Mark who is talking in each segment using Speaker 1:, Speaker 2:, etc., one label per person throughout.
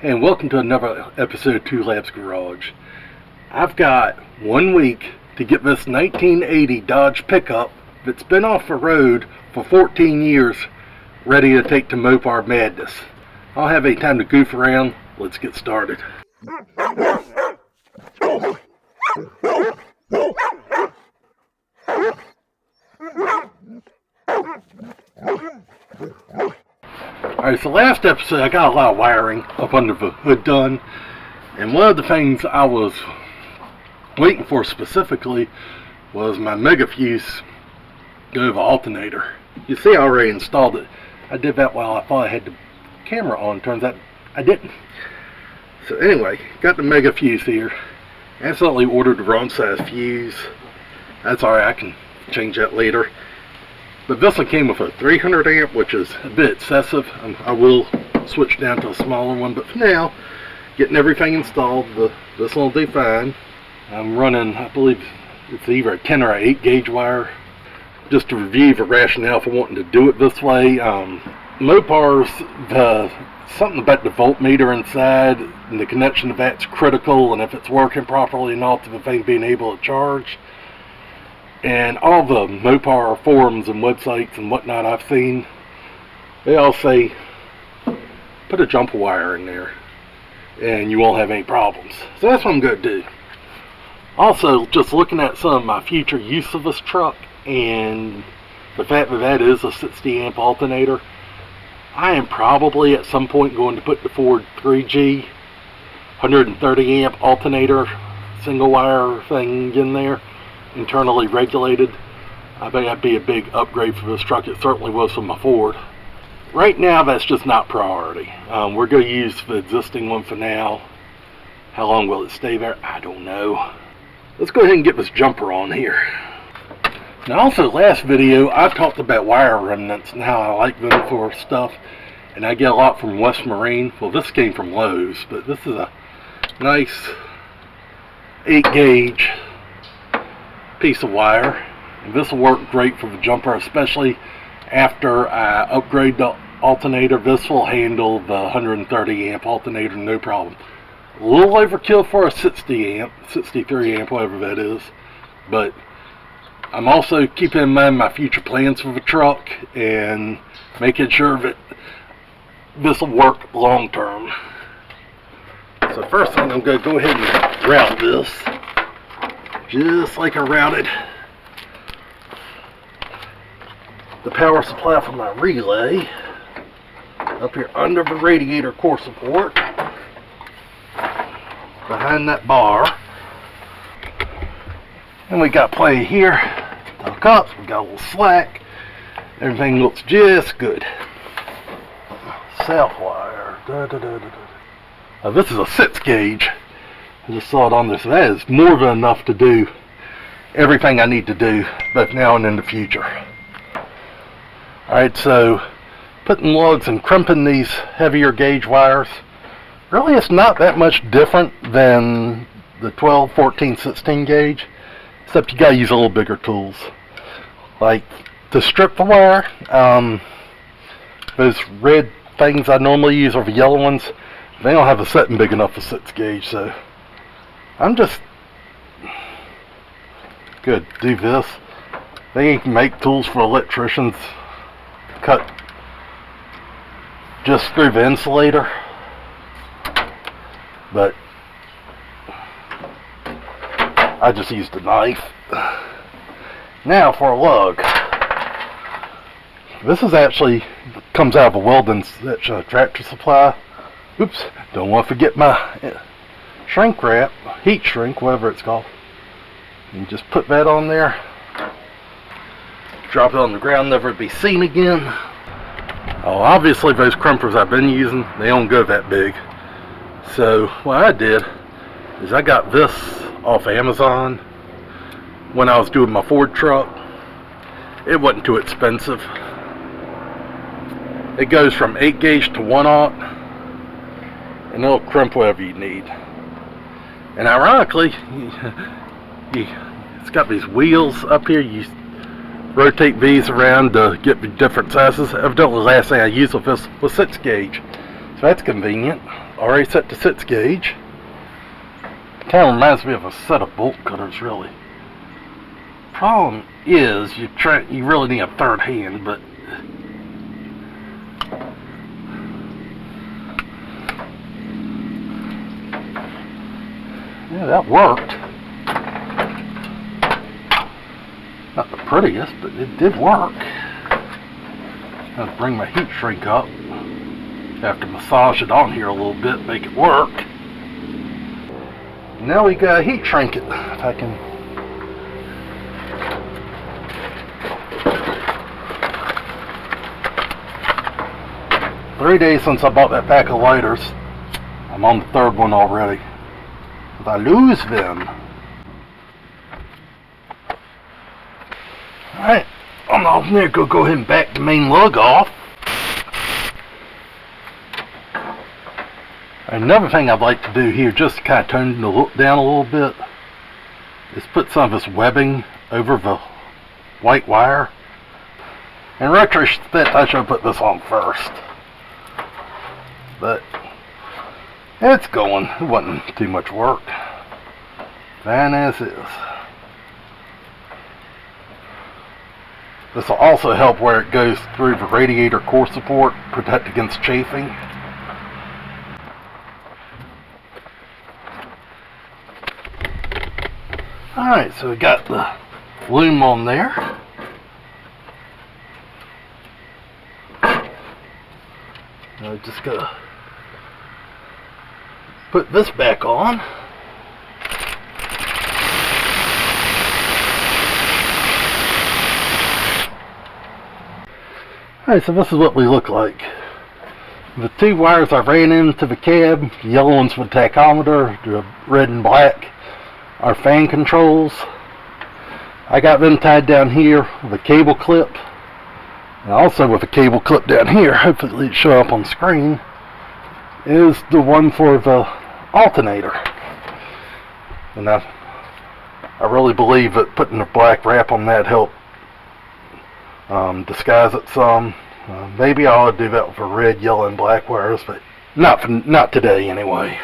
Speaker 1: and welcome to another episode of Two Labs Garage. I've got 1 week to get this 1980 Dodge pickup that's been off the road for 14 years ready to take to MOPAR madness. I'll have a time to goof around. Let's get started. Alright, so last episode I got a lot of wiring up under the hood done, and one of the things I was waiting for specifically was my mega fuse go to the alternator. You see I already installed it. I did that while I thought I had the camera on. Turns out I didn't. So anyway, got the mega fuse here. Accidentally ordered the wrong size fuse. That's alright, I can change that later. But this one came with a 300 amp, which is a bit excessive. I will switch down to a smaller one, but for now, getting everything installed, this one will do fine. I'm running, I believe it's either a 10 or an 8 gauge wire. Just to review the rationale for wanting to do it this way. MOPAR's, something about the voltmeter inside and the connection to that's critical, and if it's working properly and all, to the thing being able to charge. And all the MOPAR forums and websites and whatnot I've seen, they all say put a jumper wire in there and you won't have any problems. So that's what I'm going to do. Also, just looking at some of my future use of this truck and the fact that that is a 60 amp alternator, I am probably at some point going to put the Ford 3G 130 amp alternator single wire thing in there, internally regulated. I think that'd be a big upgrade for this truck. It certainly was for my Ford. Right now that's just not priority. We're going to use the existing one for now. How long will it stay there? I don't know. Let's go ahead and get this jumper on here. Now also, last video I talked about wire remnants and how I like them for stuff, and I get a lot from West Marine. Well, this came from Lowe's, but this is a nice 8 gauge piece of wire, and this will work great for the jumper, especially after I upgrade the alternator. This will handle the 130 amp alternator no problem. A little overkill for a 60 amp, 63 amp, whatever that is, but I'm also keeping in mind my future plans for the truck and making sure that this will work long term. So first thing, I'm going to go ahead and route this just like I routed the power supply from my relay up here under the radiator core support behind that bar. And we got plenty here. Hook up, we got a little slack. Everything looks just good. South wire. This is a 6 gauge. I just saw it on this. That is more than enough to do everything I need to do both now and in the future. Alright, so putting lugs and crimping these heavier gauge wires, really it's not that much different than the 12, 14, 16 gauge, except you gotta use a little bigger tools. Like to strip the wire, those red things I normally use are the yellow ones. They don't have a setting big enough for 6 gauge, so I'm just good. Do this. They can make tools for electricians. Cut just through the insulator, but I just used a knife. Now for a lug. This is actually comes out of a Weldon's tractor supply. Oops! Don't want to forget my shrink wrap, heat shrink, whatever it's called. You just put that on there, drop it on the ground, never be seen again. Oh, obviously those crimpers I've been using, they don't go that big. So what I did is I got this off Amazon when I was doing my Ford truck. It wasn't too expensive. It goes from 8 gauge to 1/0, and it'll crimp whatever you need. And ironically, it's got these wheels up here. You rotate these around to get the different sizes. Evidently the last thing I used with this was 6 gauge, so that's convenient. already set to 6 gauge. Kind of reminds me of a set of bolt cutters, really. Problem is, you really need a third hand, but yeah, that worked. Not the prettiest, but it did work. I'll bring my heat shrink up. Have to massage it on here a little bit, make it work. Now we gotta heat shrink it. If I can. 3 days since I bought that pack of lighters. I'm on the 3rd one already. If I lose them. Alright, I'm off there. Go ahead and back the main lug off. Another thing I'd like to do here, just to kind of tone the look down a little bit, is put some of this webbing over the white wire. In retrospect, I should have put this on first. But it's going. It wasn't too much work. Fine as is. This will also help where it goes through the radiator core support, protect against chafing. Alright, so we got the loom on there. Now just gotta put this back on. Alright, so this is what we look like. The 2 wires I ran into the cab, the yellow ones for the tachometer, the red and black are fan controls. I got them tied down here with a cable clip, and also with a cable clip down here, hopefully it'll show up on screen, is the one for the alternator. And I really believe that putting a black wrap on that helped disguise it some. Maybe I ought to do that with the red, yellow, and black wires, but not today anyway.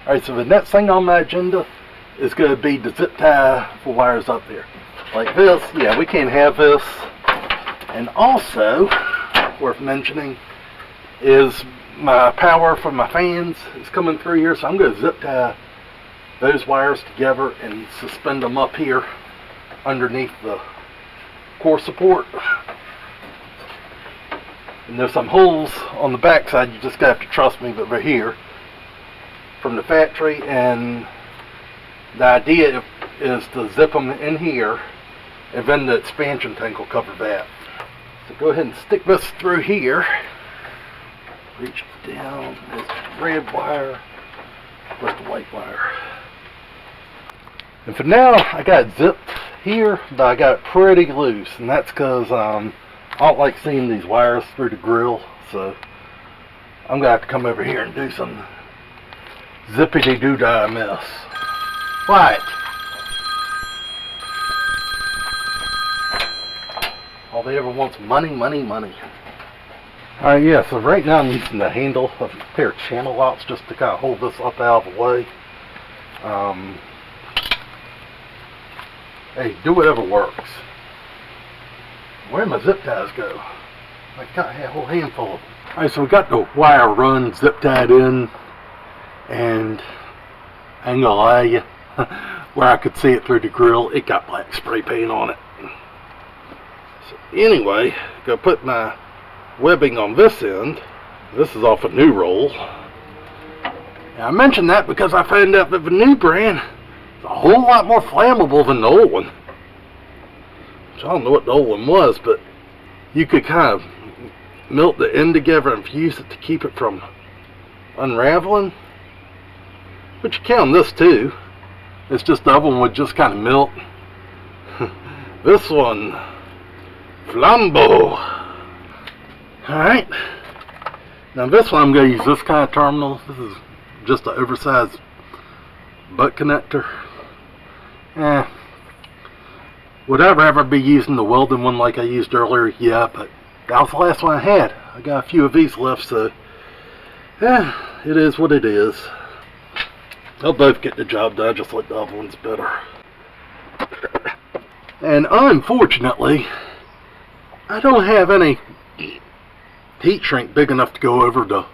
Speaker 1: Alright, so the next thing on my agenda is going to be the zip tie for wires up there. Like this, yeah, we can't have this. And also, worth mentioning, is my power from my fans is coming through here, so I'm going to zip tie those wires together and suspend them up here underneath the core support. And there's some holes on the back side, you just have to trust me, but they're here from the factory, and the idea is to zip them in here, and then the expansion tank will cover that. So go ahead and stick this through here. Reach down this red wire with the white wire. And for now, I got it zipped here, but I got it pretty loose, and that's because I don't like seeing these wires through the grill, so I'm going to have to come over here and do some zippity-doo-dah mess. Right. All they ever want's money, money, money. Alright, yeah, so right now I'm using the handle of a pair of channel locks just to kind of hold this up out of the way. Hey, do whatever works. Where did my zip ties go? I got a whole handful of them. Alright, so we got the wire run zip tied in, and I ain't gonna lie to you, where I could see it through the grill, it got black spray paint on it. So anyway, go put my webbing on this end. This is off a new roll. And I mentioned that because I found out that the new brand is a whole lot more flammable than the old one. Which I don't know what the old one was, but you could kind of melt the end together and fuse it to keep it from unraveling. But you can on this too. It's just the other one would just kind of melt. This one, flambeau. Alright. Now this one I'm going to use this kind of terminal. This is just an oversized butt connector. Would I ever be using the welding one like I used earlier? Yeah, but that was the last one I had. I got a few of these left, so yeah. it is what it is. They'll both get the job done. I just like the other ones better. And unfortunately, I don't have any heat shrink big enough to go over the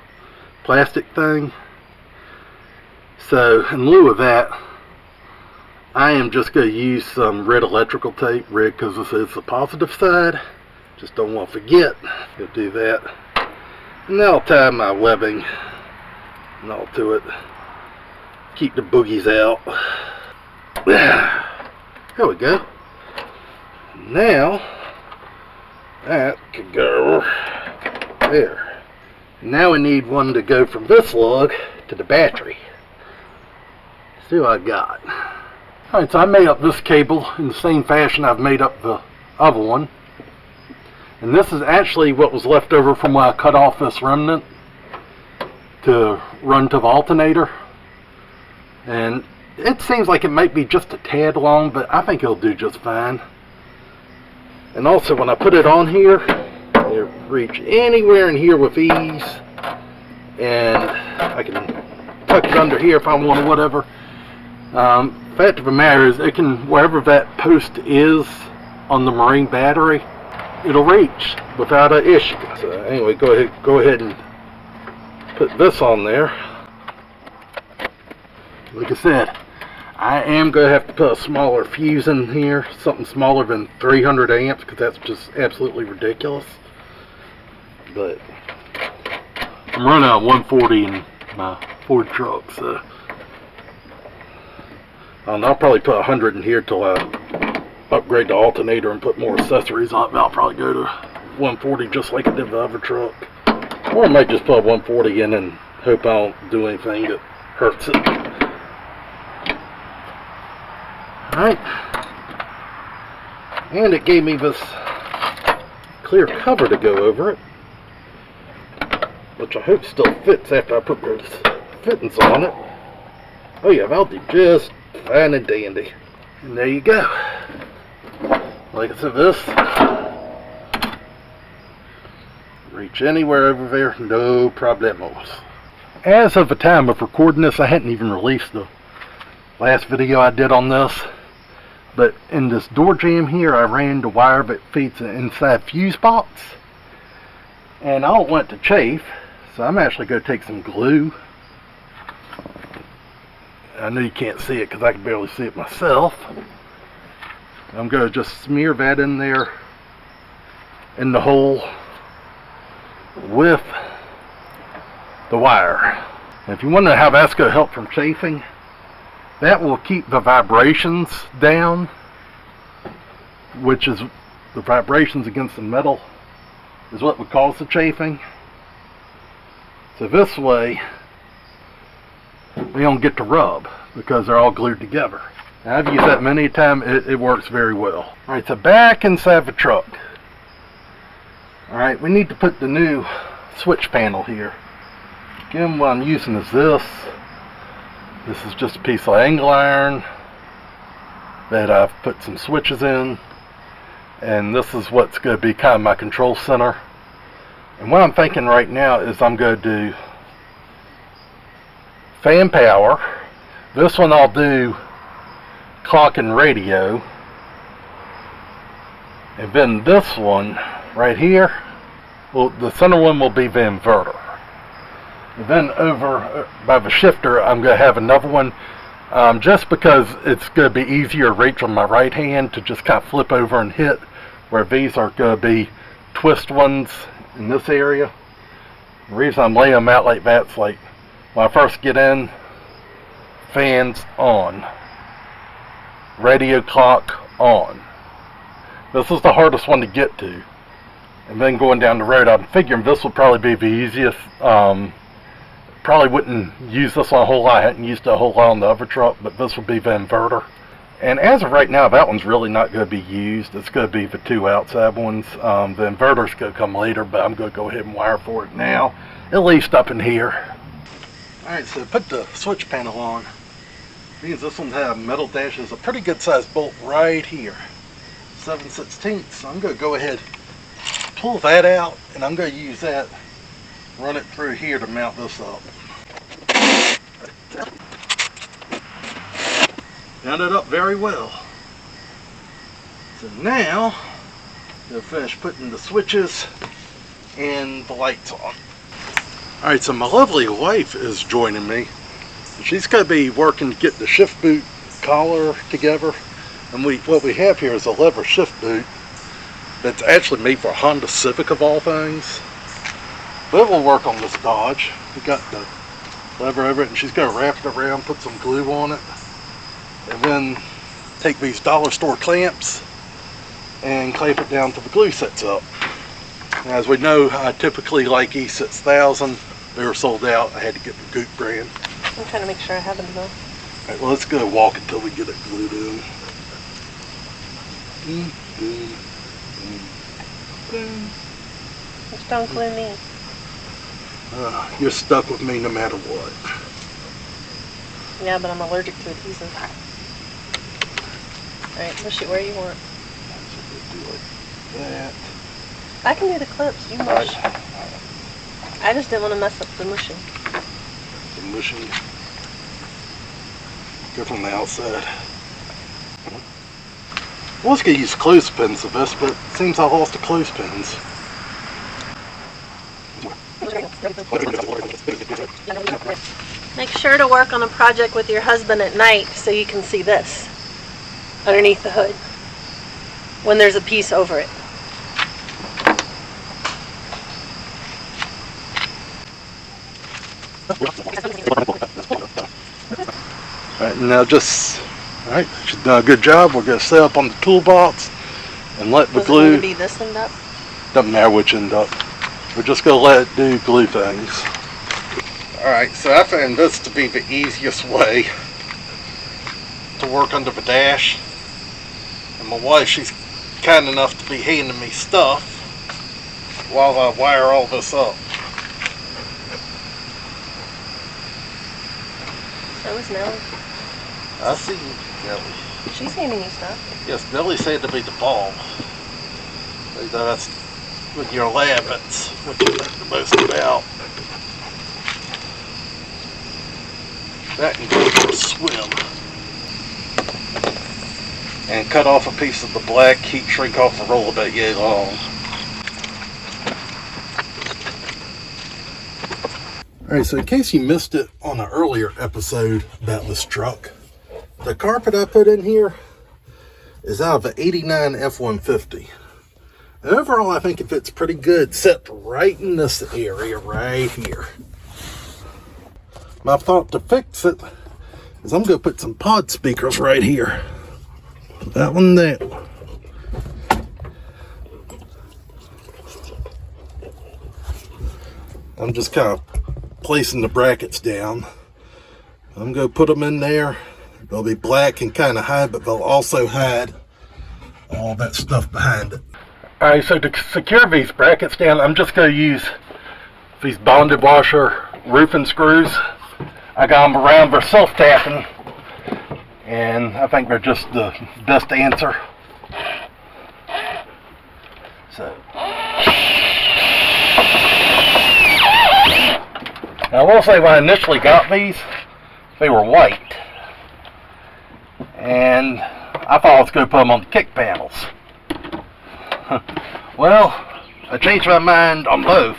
Speaker 1: plastic thing. So in lieu of that, I am just going to use some red electrical tape. Red because this is the positive side. Just don't want to forget. You'll do that. And now I'll tie my webbing and all to it. Keep the boogies out. There we go. Now that could go there. Now we need one to go from this lug to the battery. See what I got. Alright, so I made up this cable in the same fashion I've made up the other one. And this is actually what was left over from when I cut off this remnant to run to the alternator. And it seems like it might be just a tad long, but I think it'll do just fine. And also when I put it on here, it'll reach anywhere in here with ease. And I can tuck it under here if I want or whatever. Fact of the matter is, it can, wherever that post is on the marine battery, it'll reach without an issue. So anyway, go ahead and put this on there. Like I said, I am going to have to put a smaller fuse in here, something smaller than 300 amps, because that's just absolutely ridiculous. But I'm running on 140 in my Ford truck, so I'll probably put 100 in here till I upgrade the alternator and put more accessories on it. I'll probably go to 140 just like I did the other truck. Or I might just put 140 in and hope I don't do anything that hurts it. Alright. And it gave me this clear cover to go over it, which I hope still fits after I put those fittings on it. Oh yeah, that'll do just fine and dandy. And there you go. Like I said, this reach anywhere over there, no problemos. As of the time of recording this, I hadn't even released the last video I did on this, but in this door jamb here I ran the wire that feeds the inside fuse box, and I don't want it to chafe, so I'm actually going to take some glue. I know you can't see it because I can barely see it myself. I'm going to just smear that in there in the hole with the wire. And if you want to know how that's going to help from chafing, that will keep the vibrations down, which is the vibrations against the metal is what would cause the chafing. So this way we don't get to rub because they're all glued together. Now, I've used that many times. It works very well. Alright, so back inside the truck. Alright, we need to put the new switch panel here. Again, what I'm using is this. This is just a piece of angle iron that I've put some switches in. And this is what's going to be kind of my control center. And what I'm thinking right now is I'm going to do fan power. This one I'll do clock and radio. And then this one right here, well, the center one will be the inverter. And then over by the shifter I'm going to have another one, just because it's going to be easier to reach on my right hand to just kind of flip over and hit, where these are going to be twist ones in this area. The reason I'm laying them out like that is like when I first get in, fans on, radio clock on. This is the hardest one to get to. And then going down the road, I'm figuring this will probably be the easiest. Probably wouldn't use this one a whole lot. I hadn't used it a whole lot on the other truck, but this would be the inverter. And as of right now, that one's really not going to be used. It's going to be the two outside ones. The inverter's going to come later, but I'm going to go ahead and wire for it now, at least up in here. Alright, so put the switch panel on. Means this one has metal dashes, a pretty good sized bolt right here, 7/16. So I'm going to go ahead, pull that out, and I'm going to use that, run it through here to mount this up. mounted up very well. So now, we'll finish putting the switches and the lights on. Alright, so my lovely wife is joining me. She's going to be working to get the shift boot collar together. And what we have here is a lever shift boot that's actually made for a Honda Civic of all things. But it will work on this Dodge. We got the lever over it, and she's going to wrap it around, put some glue on it, and then take these dollar store clamps and clamp it down till the glue sets up. And as we know, I typically like E6000. They were sold out. I had to get the Goop brand.
Speaker 2: I'm trying to make sure I have them though.
Speaker 1: Alright, well, let's go walk until we get it glued in.
Speaker 2: Just don't glue me.
Speaker 1: You're stuck with me no matter what.
Speaker 2: Yeah, but I'm allergic to adhesive. Alright, push it where you want.
Speaker 1: Do like that.
Speaker 2: I can do the clips, you mush. I just didn't want to mess up the mushing.
Speaker 1: The mushing. Go from the outside. I was going to use clothespins for this, but it seems I lost the clothespins.
Speaker 2: Make sure to work on a project with your husband at night so you can see this underneath the hood when there's a piece over it.
Speaker 1: Alright, now alright, she's done a good job. We're going to set up on the toolbox and let the glue.
Speaker 2: Does it need to be this end up?
Speaker 1: Doesn't matter which end up. We're just going to let it do glue things. Alright, so I found this to be the easiest way to work under the dash. And my wife, she's kind enough to be handing me stuff while I wire all this up.
Speaker 2: So is Nellie.
Speaker 1: I see Nellie.
Speaker 2: She's handing you stuff.
Speaker 1: Yes, Nellie said to be the ball. That's with your lab, that's what you learn the most about. That can go for a swim. And cut off a piece of the black heat shrink off the roll about yay long. Alright, so in case you missed it on an earlier episode about this truck, the carpet I put in here is out of an '89 F-150. And overall, I think it fits pretty good, except right in this area right here. My thought to fix it is I'm going to put some pod speakers right here. That one there. I'm just kind of placing the brackets down. I'm going to put them in there. They'll be black and kind of hide, but they'll also hide all that stuff behind it. Alright, so to secure these brackets down, I'm just going to use these bonded washer roofing screws. I got them around, they're self-tapping, and I think they're just the best answer. So, I will say when I initially got these, they were white, and I thought I was going to put them on the kick panels. Well, I changed my mind on both.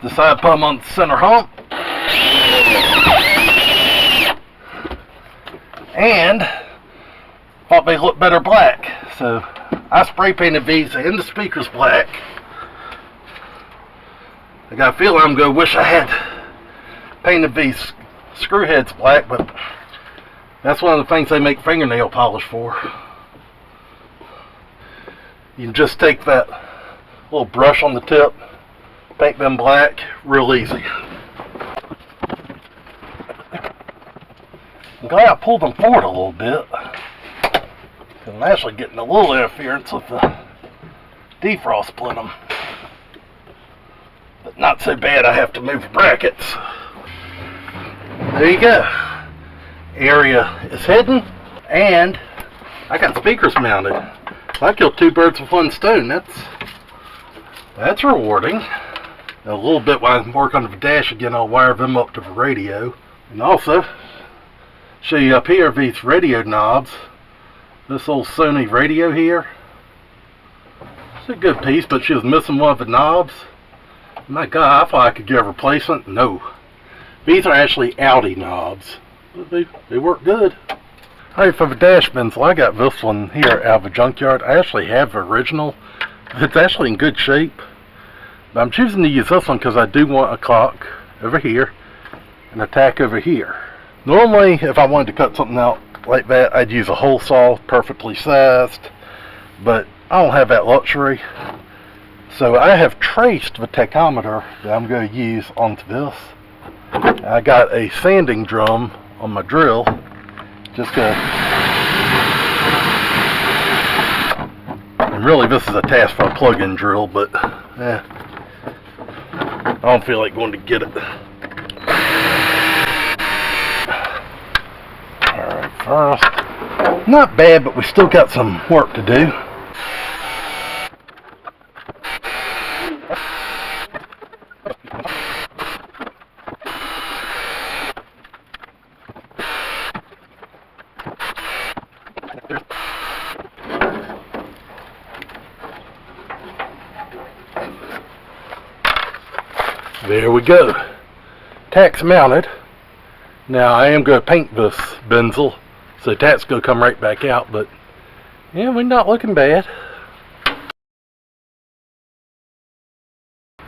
Speaker 1: Decided to put them on the center hump, and thought they looked better black, so I spray painted these and the speakers black. I got a feeling I'm going to wish I had painted these screw heads black, but that's one of the things they make fingernail polish for. You can just take that little brush on the tip, paint them black, real easy. I'm glad I pulled them forward a little bit. I'm actually getting a little interference with the defrost plenum. But not so bad I have to move brackets. There you go. Area is hidden, and I got speakers mounted. I killed two birds with one stone. That's rewarding. A little bit while I work on the dash again, I'll wire them up to the radio. And also, Show you up here these radio knobs. This old Sony radio here. It's a good piece, but she was missing one of the knobs. My God, I thought I could get a replacement. No. These are actually Audi knobs. But they work good. Alright, for the dash bensel, I got this one here out of the junkyard. I actually have the original. It's actually in good shape. But I'm choosing to use this one because I do want a clock over here and a tack over here. Normally, if I wanted to cut something out like that, I'd use a hole saw, perfectly sized. But I don't have that luxury. So I have traced the tachometer that I'm going to use onto this. I got a sanding drum on my drill. Just gonna, and really this is a task for a plug-in drill, but I don't feel like going to get it. Alright, first, not bad, but we still got some work to do. There we go. Tack's mounted. Now I am going to paint this bensel, so tack's going to come right back out, but yeah, we're not looking bad.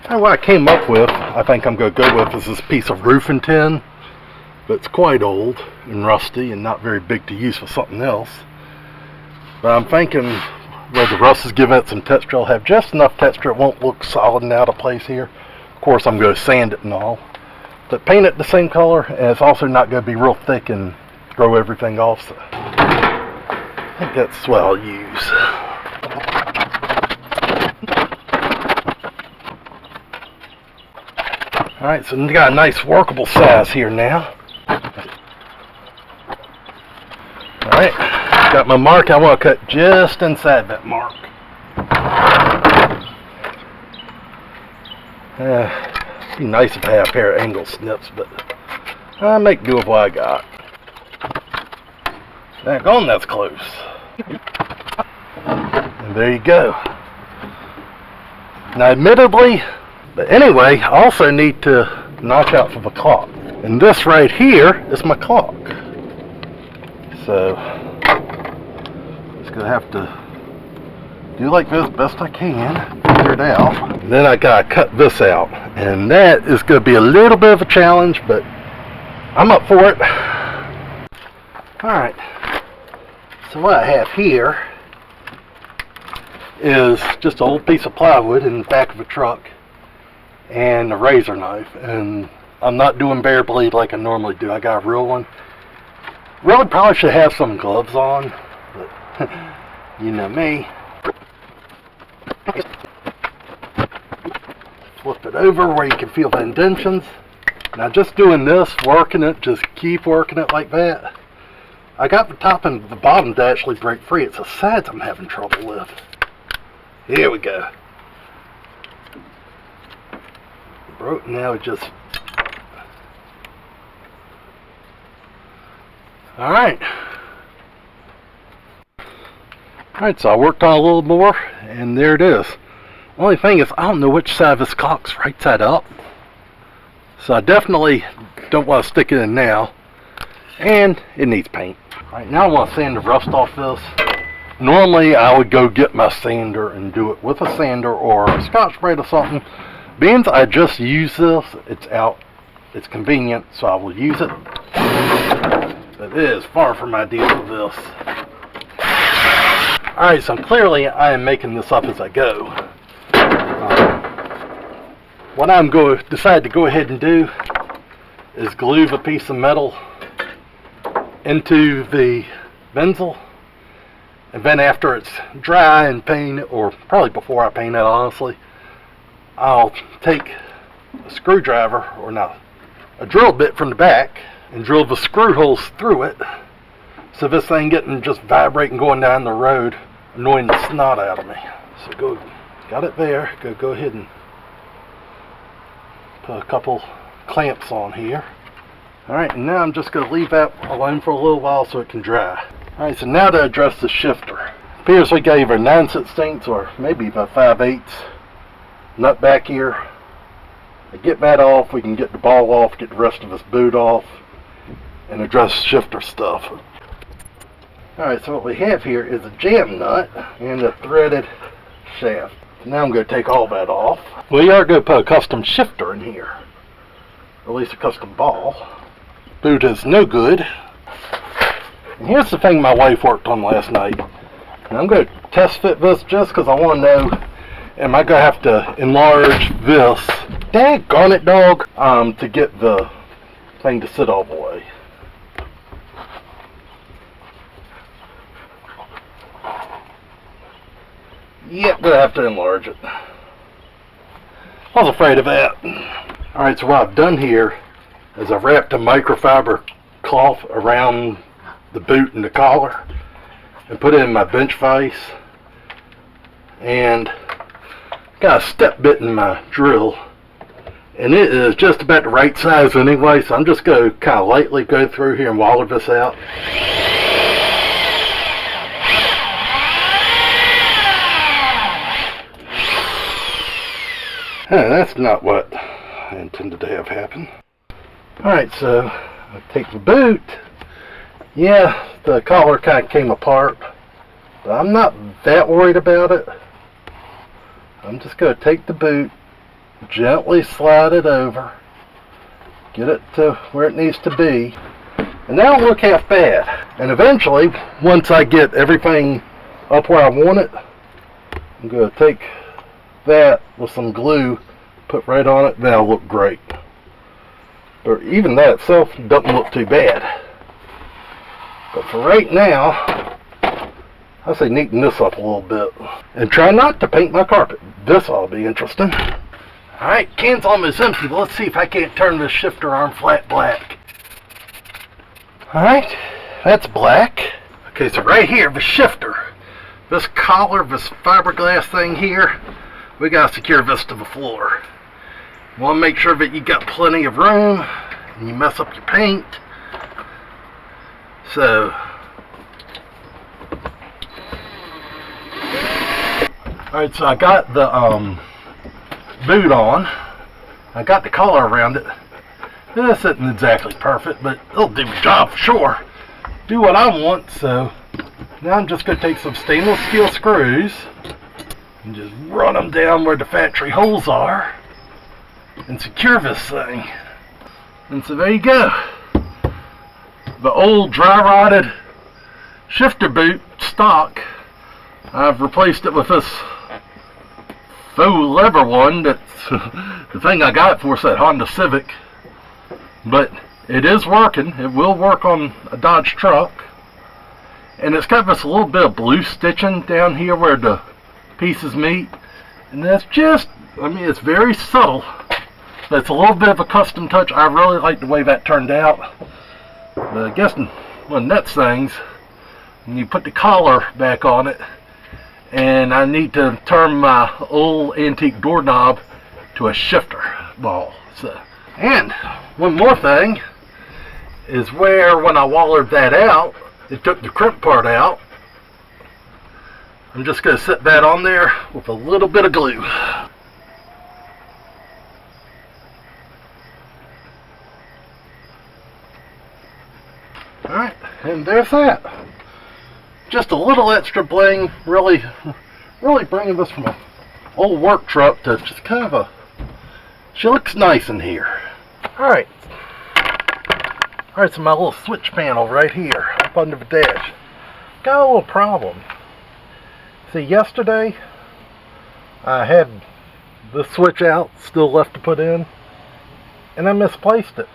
Speaker 1: And what I came up with, I think I'm going to go with, is this piece of roofing tin. But it's quite old and rusty and not very big to use for something else. But I'm thinking, where the rust is giving it some texture, I'll have just enough texture it won't look solid and out of place here. Of course, I'm going to sand it and all. But paint it the same color, and it's also not going to be real thick and throw everything off. So I think that's what I'll use. Alright, so we got a nice workable size here now. Alright, got my mark. I want to cut just inside that mark. It'd be nice if I had a pair of angle snips, but I make do with what I got. Daggone, that's close. And there you go. Now, admittedly, but anyway, I also need to notch out for the clock. And this right here is my clock. So, just gonna have to do like this best I can, figure it out. And then I gotta cut this out. And that is gonna be a little bit of a challenge, but I'm up for it. Alright, so what I have here is just an old piece of plywood in the back of a truck and a razor knife, and I'm not doing bare blade like I normally do. I got a real one. Really probably should have some gloves on, but you know me. Flip it over where you can feel the indentions. Now just doing this, working it, just keep working it like that. I got the top and the bottom to actually break free. It's the sides I'm having trouble with. Here we go. Broke, now it just... Alright. Alright, so I worked on a little more, and there it is. Only thing is, I don't know which side of this clock's right side up. So I definitely don't want to stick it in now. And it needs paint. Alright, now I want to sand the rust off this. Normally I would go get my sander and do it with a sander or a Scotch Brite or something. Being I just use this, it's out, it's convenient, so I will use it. But it is far from ideal for this. Alright, so clearly I am making this up as I go. What I'm going to decide to go ahead and do is glue the piece of metal into the bensel, and then after it's dry and painted, or probably before I paint it honestly, I'll take a screwdriver, or not, a drill bit from the back, and drill the screw holes through it, so this thing getting just vibrating going down the road, annoying the snot out of me. So got it there, go ahead and put a couple clamps on here. Alright, and now I'm just going to leave that alone for a little while so it can dry. Alright, so now to address the shifter. Appears we got either 9/16 or maybe even 5/8 nut back here. To get that off, we can get the ball off, get the rest of this boot off, and address shifter stuff. Alright, so what we have here is a jam nut and a threaded shaft. Now I'm going to take all that off. We are going to put a custom shifter in here, or at least a custom ball. Boot is no good. And here's the thing my wife worked on last night. And I'm going to test fit this just because I want to know, am I going to have to enlarge this, daggone it dog, to get the thing to sit all the way. Yep, going to have to enlarge it. I was afraid of that. Alright, so what I've done here is I've wrapped a microfiber cloth around the boot and the collar and put it in my bench vise, and got a step bit in my drill, and it is just about the right size anyway, so I'm just going to kind of lightly go through here and waller this out. That's not what I intended to have happen. Alright, so I take the boot. Yeah, the collar kind of came apart, but I'm not that worried about it. I'm just going to take the boot, gently slide it over, get it to where it needs to be, and that don't look half bad. And eventually, once I get everything up where I want it, I'm going to take that with some glue, put right on it, that'll look great. But even that itself doesn't look too bad. But for right now, I say neaten this up a little bit. And try not to paint my carpet. This ought to be interesting. Alright, can's almost empty, but let's see if I can't turn this shifter arm flat black. Alright, that's black. Okay, so right here, the shifter. This collar, this fiberglass thing here, we gotta secure this to the floor. You want to make sure that you got plenty of room and you mess up your paint. So, alright, so I got the boot on. I got the collar around it. This isn't exactly perfect, but it'll do the job for sure. Do what I want, so now I'm just going to take some stainless steel screws and just run them down where the factory holes are and secure this thing. And so there you go. The old dry rotted shifter boot stock, I've replaced it with this faux leather one. That's the thing I got it for, is that Honda Civic, but it is working. It will work on a Dodge truck, and it's got this little bit of blue stitching down here where the pieces meet, and that's just, I mean, it's very subtle, but it's a little bit of a custom touch. I really like the way that turned out. But I guess one of the next things, when you put the collar back on it, and I need to turn my old antique doorknob to a shifter ball. So, and one more thing is where, when I wallered that out, it took the crimp part out. I'm just going to set that on there with a little bit of glue. Alright, and there's that. Just a little extra bling, really bringing this from an old work truck to just kind of a, she looks nice in here. Alright, so my little switch panel right here, up under the dash. Got a little problem. See, yesterday, I had the switch out, still left to put in, and I misplaced it.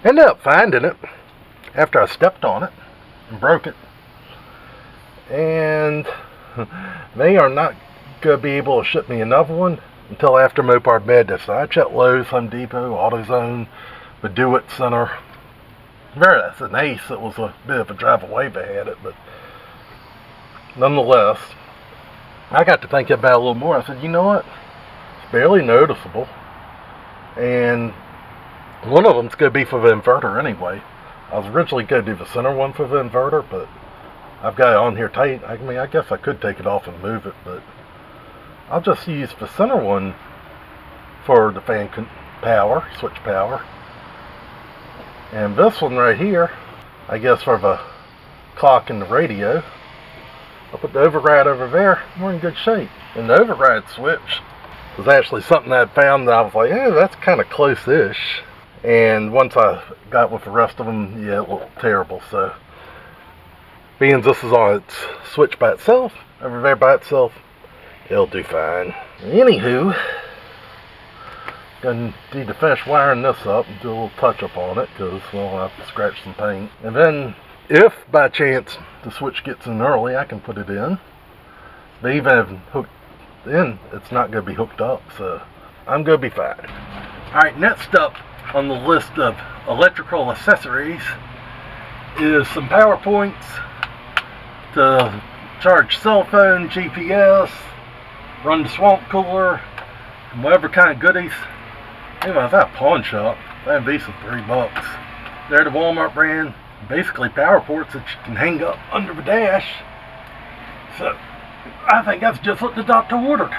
Speaker 1: Ended up finding it after I stepped on it and broke it. And they are not going to be able to ship me another one until after MOPAR Madness. So I checked Lowe's, Home Depot, AutoZone, the Do-It Center. That's an Ace. It was a bit of a drive away they had it, but nonetheless, I got to thinking about it a little more. I said, you know what? It's barely noticeable. And One of them's going to be for the inverter anyway. I was originally going to do the center one for the inverter, but I've got it on here tight. I mean, I guess I could take it off and move it, but I'll just use the center one for the fan power, switch power. And this one right here, I guess for the clock and the radio. I'll put the override over there. We're in good shape. And the override switch was actually something I found that I was like, hey, that's kind of close-ish. And once I got with the rest of them, yeah, it looked terrible. So, being this is on its switch by itself, over there by itself, it'll do fine. Anywho, gonna need to finish wiring this up and do a little touch-up on it, because, well, I'll have to scratch some paint. And then, if by chance the switch gets in early, I can put it in. But even if hooked in, it's not going to be hooked up, so I'm going to be fine. Alright, next up on the list of electrical accessories is some power points to charge cell phone, GPS, run the swamp cooler, and whatever kind of goodies. Anyway, I was at a pawn shop. I had these for $3. They're the Walmart brand. Basically power ports that you can hang up under the dash. So I think that's just what the doctor ordered.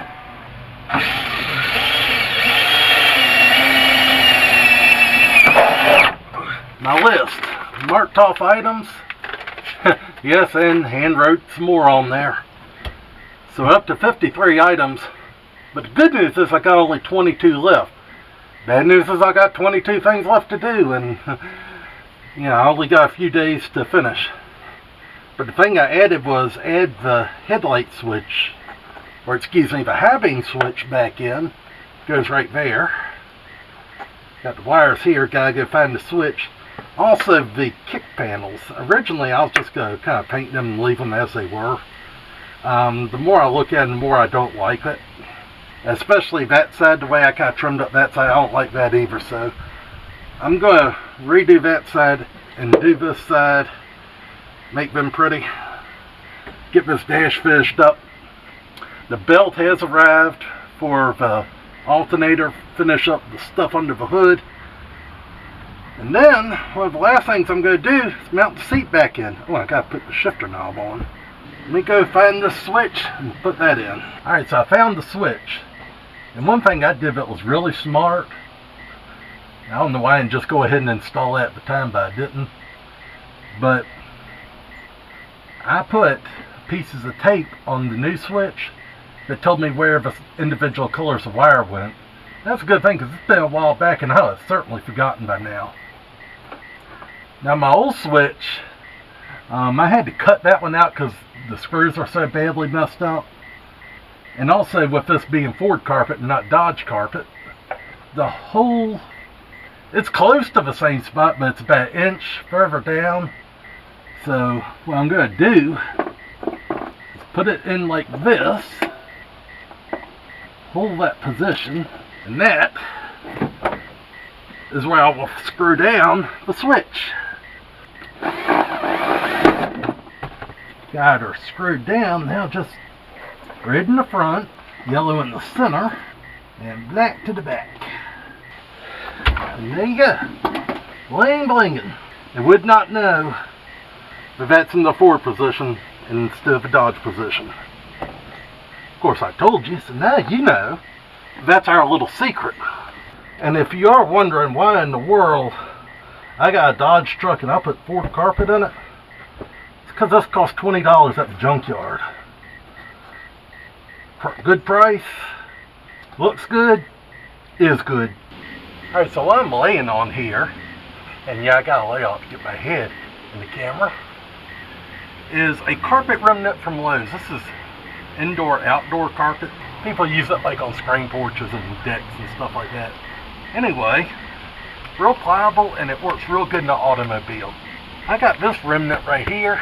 Speaker 1: My list, marked off items. Yes, and hand wrote some more on there. So up to 53 items. But the good news is I got only 22 left. Bad news is I got 22 things left to do, and yeah, I only got a few days to finish. But the thing I added was add the headlight switch, or excuse me, the high beam switch back in. Goes right there. Got the wires here, gotta go find the switch. Also the kick panels. Originally I was just gonna kind of paint them and leave them as they were. The more I look at it, the more I don't like it. Especially that side, the way I kind of trimmed up that side, I don't like that either, so I'm going to redo that side and do this side, make them pretty, get this dash finished up. The belt has arrived for the alternator, finish up the stuff under the hood. And then, one of the last things I'm going to do is mount the seat back in. Oh, I got to put the shifter knob on. Let me go find this switch and put that in. Alright, so I found the switch. And one thing I did that was really smart, I don't know why I didn't just go ahead and install that at the time, but I didn't. But I put pieces of tape on the new switch that told me where the individual colors of wire went. That's a good thing, because it's been a while back and I was certainly forgotten by now. Now my old switch, I had to cut that one out because the screws are so badly messed up. And also with this being Ford carpet and not Dodge carpet, the whole, it's close to the same spot, but it's about an inch further down. So what I'm going to do is put it in like this, hold that position, and that is where I will screw down the switch. Got her screwed down. Now just red in the front, yellow in the center, and black to the back. And there you go. Bling blinging. I would not know that that's in the Ford position instead of the Dodge position. Of course I told you, so now you know. That's our little secret. And if you are wondering why in the world I got a Dodge truck and I put Ford carpet in it, it's because this cost $20 at the junkyard. Good price, looks good, is good. Alright, so what I'm laying on here, and yeah, I gotta lay off to get my head in the camera, is a carpet remnant from Lowe's. This is indoor-outdoor carpet. People use it like on screen porches and decks and stuff like that. Anyway, real pliable and it works real good in the automobile. I got this remnant right here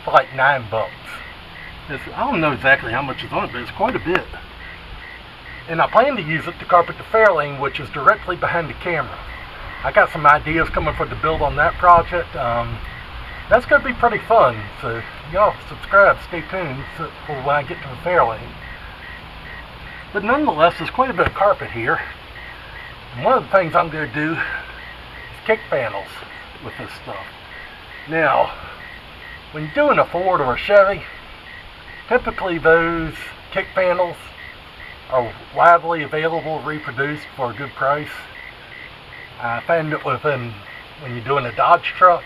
Speaker 1: for like $9. I don't know exactly how much is on it, but it's quite a bit. And I plan to use it to carpet the Fairlane, which is directly behind the camera. I got some ideas coming for the build on that project. That's going to be pretty fun. So y'all subscribe, stay tuned for when I get to the Fairlane. But nonetheless, there's quite a bit of carpet here. And one of the things I'm going to do is kick panels with this stuff. Now, when you're doing a Ford or a Chevy, typically those kick panels are widely available, reproduced for a good price. I found that when you're doing a Dodge truck,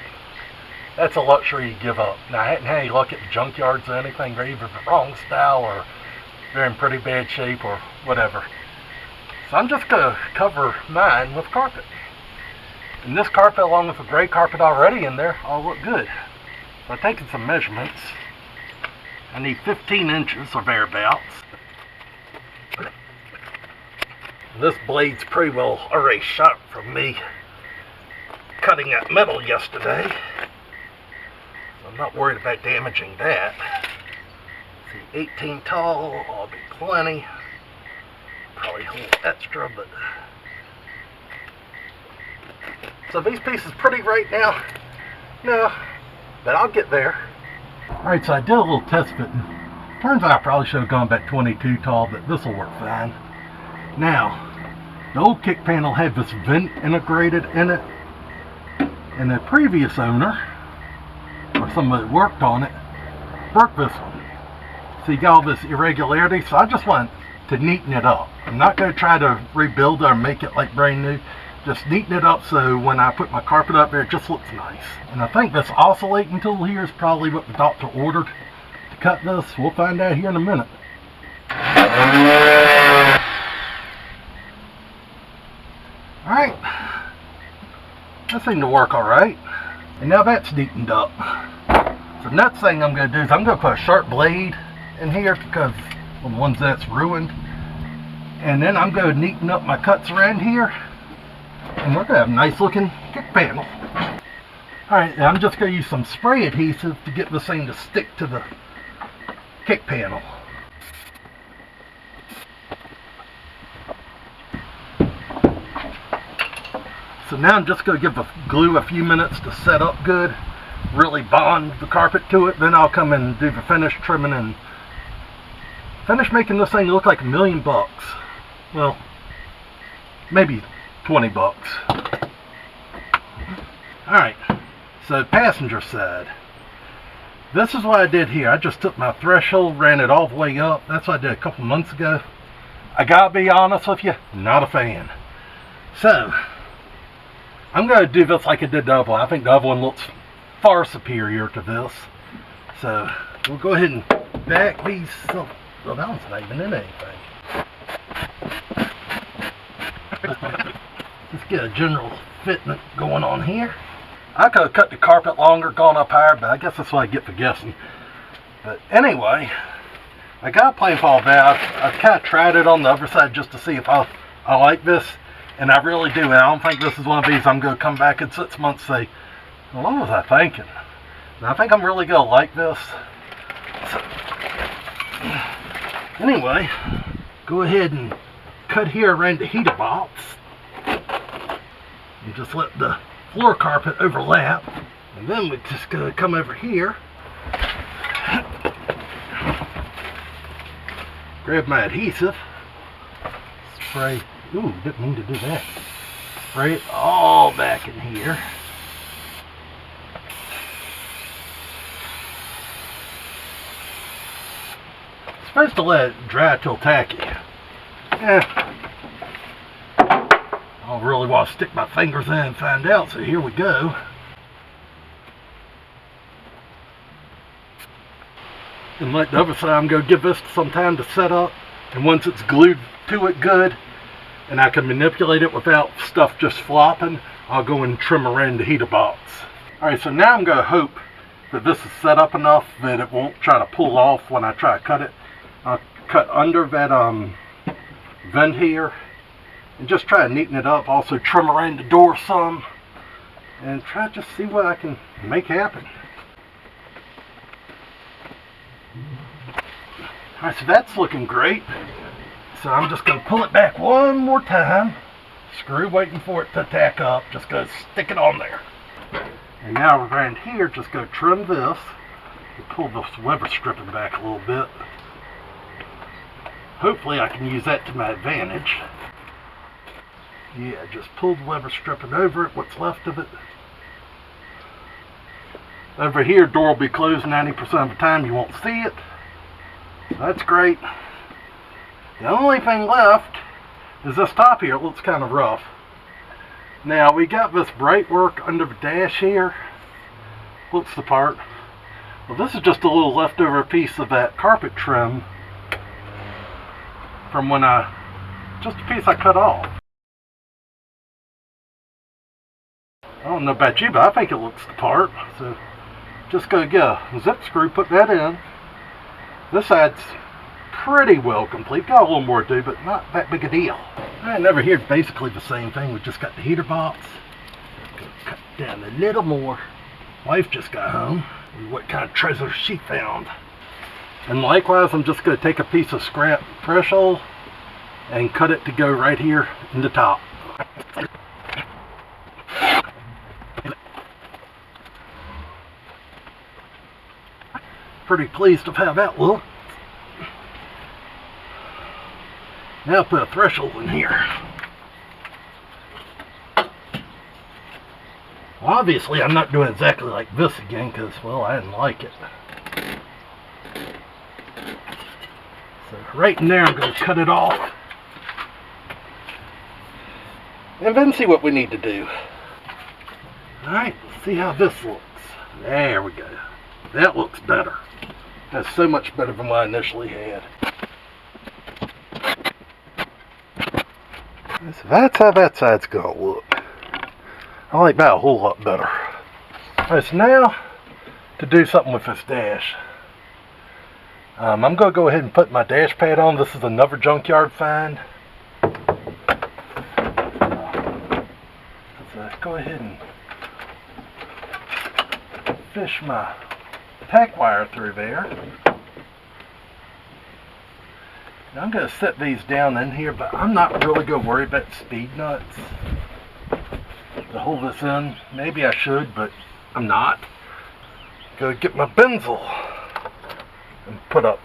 Speaker 1: that's a luxury you give up. Now, I hadn't had any luck at the junkyards or anything. They're either the wrong style or they're in pretty bad shape or whatever. So I'm just going to cover mine with carpet. And this carpet, along with the gray carpet already in there, all look good. So I've taken some measurements. I need 15 inches or thereabouts. This blade's pretty well already shot from me cutting that metal yesterday. So I'm not worried about damaging that. See, 18 tall, I'll be plenty. Probably a little extra, but... So these pieces pretty right now? No, but I'll get there. Alright, so I did a little test fitting. Turns out I probably should have gone back 22 tall, but this will work fine. Now, the old kick panel had this vent integrated in it, and the previous owner, or somebody that worked on it, broke this one. So you got all this irregularity, so I just want to neaten it up. I'm not going to try to rebuild it or make it like brand new. Just neaten it up so when I put my carpet up there, it just looks nice. And I think this oscillating tool here is probably what the doctor ordered to cut this. We'll find out here in a minute. Alright, that seemed to work alright. And now that's neatened up. So the next thing I'm going to do is I'm going to put a sharp blade in here because of the ones that's ruined. And then I'm going to neaten up my cuts around here. And we're going to have a nice looking kick panel. Alright, now I'm just going to use some spray adhesive to get this thing to stick to the kick panel. So now I'm just going to give the glue a few minutes to set up good, really bond the carpet to it. Then I'll come and do the finish trimming and finish making this thing look like $1,000,000. Well, maybe 20 bucks. Alright, so passenger side. This is what I did here. I just took my threshold, ran it all the way up. That's what I did a couple months ago. I gotta be honest with you, not a fan. So, I'm going to do this like I did the other one. I think the other one looks far superior to this. So, we'll go ahead and back these. Oh, well, that one's not even in anything. Let's get a general fitment going on here. I could have cut the carpet longer, gone up higher, but I guess that's what I get for guessing. But anyway, I got a plain fall valve. I've kind of tried it on the other side just to see if I like this. And I really do. And I don't think this is one of these I'm going to come back in 6 months and say, well, what was I thinking? And I think I'm really going to like this. So, anyway, go ahead and cut here around the heater box. And just let the floor carpet overlap. And then we're just going to come over here. Grab my adhesive. Spray. Ooh, didn't mean to do that. Spray it all back in here. Supposed to let it dry till tacky. I don't really want to stick my fingers in and find out, so here we go. And like the other side, I'm going to give this some time to set up. And once it's glued to it good, and I can manipulate it without stuff just flopping, I'll go and trim around the heater box. Alright, so now I'm going to hope that this is set up enough that it won't try to pull off when I try to cut it. I'll cut under that vent here and just try to neaten it up. Also trim around the door some and try to just see what I can make happen. Alright, so that's looking great. So I'm just going to pull it back one more time. Screw waiting for it to tack up. Just going to stick it on there. And now around here, just go trim this. Pull this weather stripping back a little bit. Hopefully I can use that to my advantage. Yeah, just pull the lever stripping over it, what's left of it. Over here, door will be closed 90% of the time, you won't see it. So that's great. The only thing left is this top here. It looks kind of rough. Now, we got this bright work under the dash here. Looks the part. Well, this is just a little leftover piece of that carpet trim from when just a piece I cut off. I don't know about you, but I think it looks the part. So just go get a zip screw, put that in. This side's pretty well complete. Got a little more to do, but not that big a deal. Alright, over here, basically the same thing. We just got the heater box. Go cut down a little more. Wife just got home. What kind of treasure she found. And likewise, I'm just going to take a piece of scrap threshold and cut it to go right here in the top. Pretty pleased with how that looks. Now put a threshold in here. Well, obviously I'm not doing exactly like this again because, well, I didn't like it. So right in there I'm going to cut it off. And then see what we need to do. Alright, let's see how this looks. There we go. That looks better. That's so much better than what I initially had. So that's how that side's going to look. I like that a whole lot better. Alright, so now to do something with this dash. I'm going to go ahead and put my dash pad on. This is another junkyard find. So go ahead and fish my tack wire through there. Now I'm going to set these down in here, but I'm not really going to worry about speed nuts to hold this in. Maybe I should, but I'm not. Go get my benzil and put up.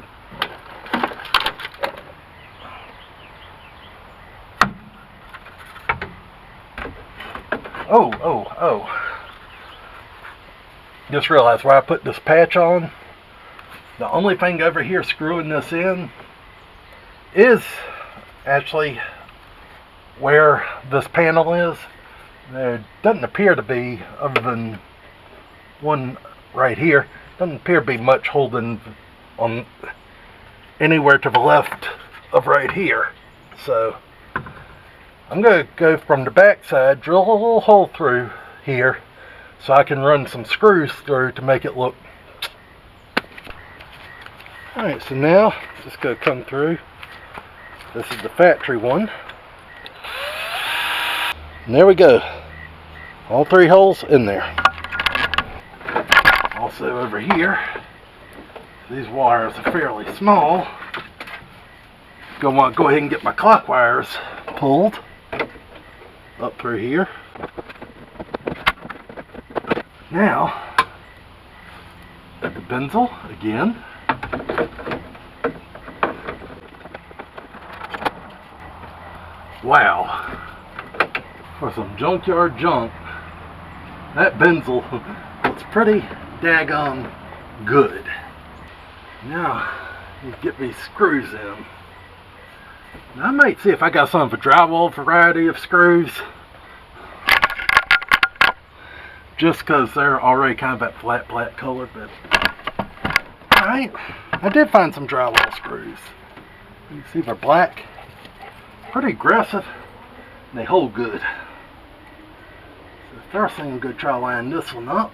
Speaker 1: Oh. Just realized where I put this patch on. The only thing over here screwing this in is actually where this panel is. There doesn't appear to be, other than one right here, doesn't appear to be much holding on anywhere to the left of right here. So I'm going to go from the back side, drill a little hole through here so I can run some screws through to make it look. Alright, so now just going to come through. This is the factory one. And there we go. All three holes in there. Also over here, these wires are fairly small. Gonna want to go ahead and get my clock wires pulled up through here. Now, the benzil again. Wow. For some junkyard junk, that benzil looks pretty daggone good. Now, you get these screws in. Now, I might see if I got some of a drywall variety of screws. Just because they're already kind of that flat black color, but alright, I did find some drywall screws. You see they're black, pretty aggressive, and they hold good. So the first thing I'm going to try lining this one up.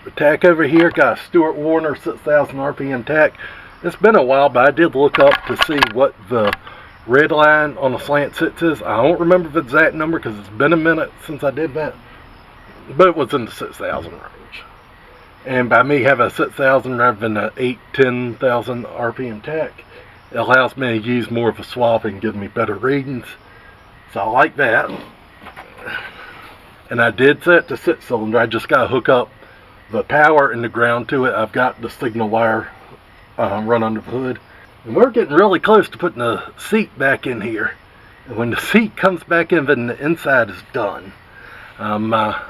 Speaker 1: The tack over here, got a Stuart Warner 6,000 RPM tack. It's been a while, but I did look up to see what the red line on the slant 6 is. I don't remember the exact number because it's been a minute since I did that, but it was in the 6,000 range. And by me having a 6,000 rather than an 8-10,000 RPM tack, it allows me to use more of a swap and give me better readings. So I like that. And I did set to 6-cylinder. I just got to hook up the power and the ground to it. I've got the signal wire run under the hood. And we're getting really close to putting the seat back in here. And when the seat comes back in, then the inside is done. I'll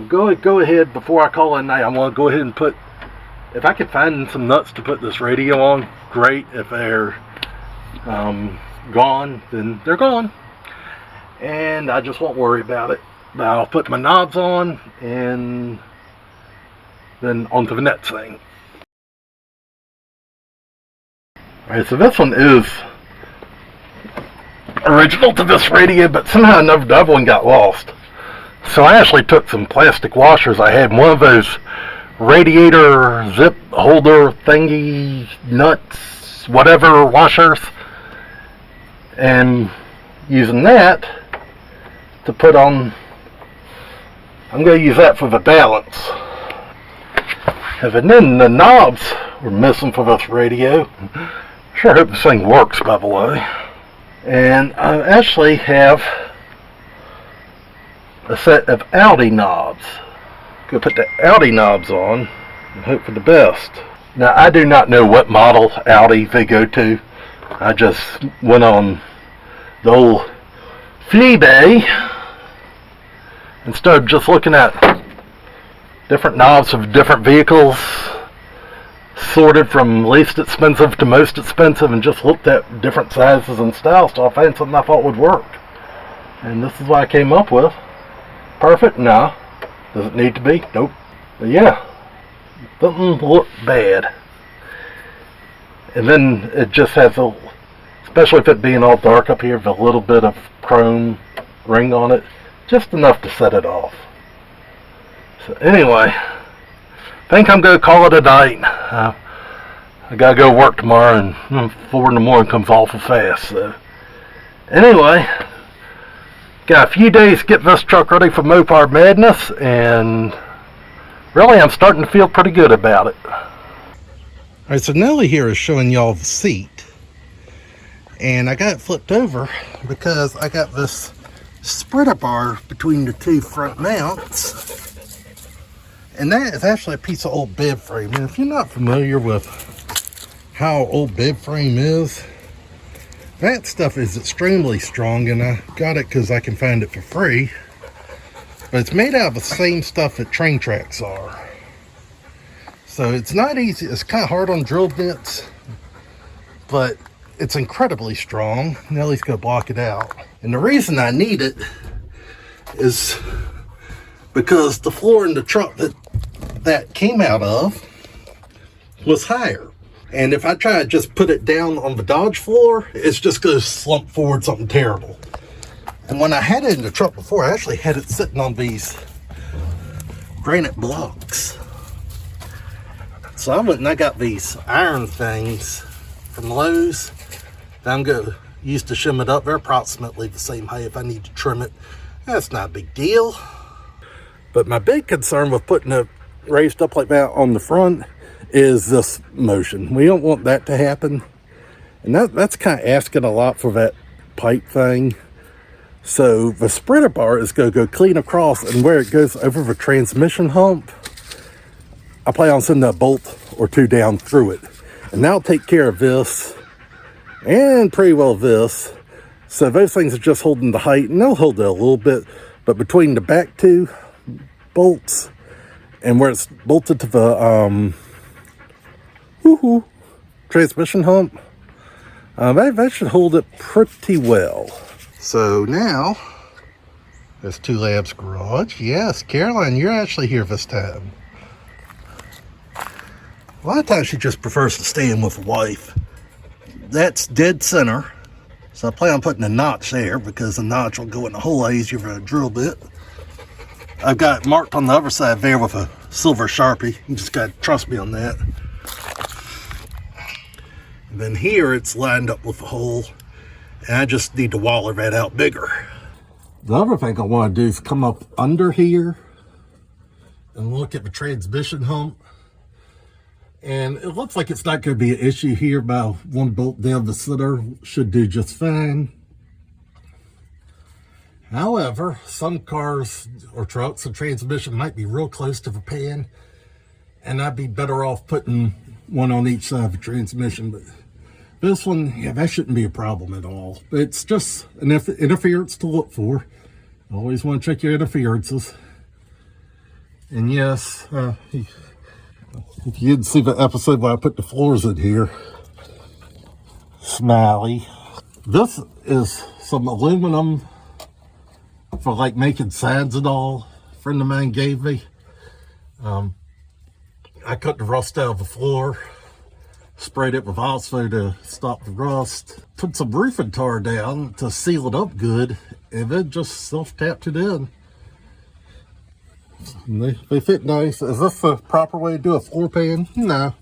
Speaker 1: go ahead, before I call it a night, I want to go ahead and put, if I could find some nuts to put this radio on, great. If they're gone, then they're gone. And I just won't worry about it. But I'll put my knobs on, and then onto the next thing. Alright, so this one is original to this radio, but somehow the other one got lost. So I actually took some plastic washers I had, one of those radiator zip holder thingy nuts, whatever washers, and using that to put on, I'm going to use that for the balance. And then the knobs were missing for this radio. Sure hope this thing works, by the way. And I actually have a set of Audi knobs. Go put the Audi knobs on and hope for the best. Now, I do not know what model Audi they go to. I just went on the old Fleabay and started just looking at different knobs of different vehicles, sorted from least expensive to most expensive, and just looked at different sizes and styles till I found something I thought would work. And this is what I came up with. Perfect? No. Does it need to be? Nope. But yeah, doesn't look bad. And then it just has a, especially if it being all dark up here, with a little bit of chrome ring on it, just enough to set it off. So anyway, I think I'm going to call it a night. I got to go work tomorrow, and 4 in the morning comes awful fast. So anyway, got a few days to get this truck ready for MOPAR madness, and really I'm starting to feel pretty good about it. Alright, so Nellie here is showing y'all the seat, and I got it flipped over because I got this spreader bar between the two front mounts. And that is actually a piece of old bed frame. And if you're not familiar with how old bed frame is, that stuff is extremely strong, and I got it because I can find it for free. But it's made out of the same stuff that train tracks are. So it's not easy. It's kind of hard on drill bits, but it's incredibly strong. Nellie's going to block it out. And the reason I need it is because the floor in the truck that came out of was higher. And if I try to just put it down on the Dodge floor, it's just going to slump forward something terrible. And when I had it in the truck before, I actually had it sitting on these granite blocks. So I went and I got these iron things from Lowe's that I'm going to use to shim it up. They're approximately the same height. If I need to trim it, that's not a big deal. But my big concern with putting it raised up like that on the front is this motion. We don't want that to happen. And that's kind of asking a lot for that pipe thing. So the spreader bar is going to go clean across, and where it goes over the transmission hump, I plan on sending a bolt or two down through it. And that'll take care of this and pretty well this. So those things are just holding the height, and they'll hold it a little bit. But between the back two bolts and where it's bolted to the transmission hump, that should hold it pretty well. So now there's Two Labs Garage. Yes, Caroline, you're actually here this time. A lot of times she just prefers to stay in with a wife. That's dead center, so I plan on putting a notch there because the notch will go in the hole easier for a drill bit. I've got it marked on the other side there with a silver Sharpie. You just got to trust me on that. And then here it's lined up with a hole, and I just need to waller that out bigger. The other thing I want to do is come up under here and look at the transmission hump. And it looks like it's not going to be an issue here. About one bolt down the center should do just fine. However, some cars or trucks, the transmission might be real close to the pan. and I'd be better off putting one on each side of the transmission. But this one, yeah, that shouldn't be a problem at all. It's just an interference to look for. Always want to check your interferences. And yes, if you didn't see the episode where I put the floors in here, Smiley. This is some aluminum for like making sides and all. A friend of mine gave me. I cut the rust out of the floor, sprayed it with Osmo to stop the rust, put some roofing tar down to seal it up good, and then just self-tapped it in. And they fit nice. Is this the proper way to do a floor pan? No.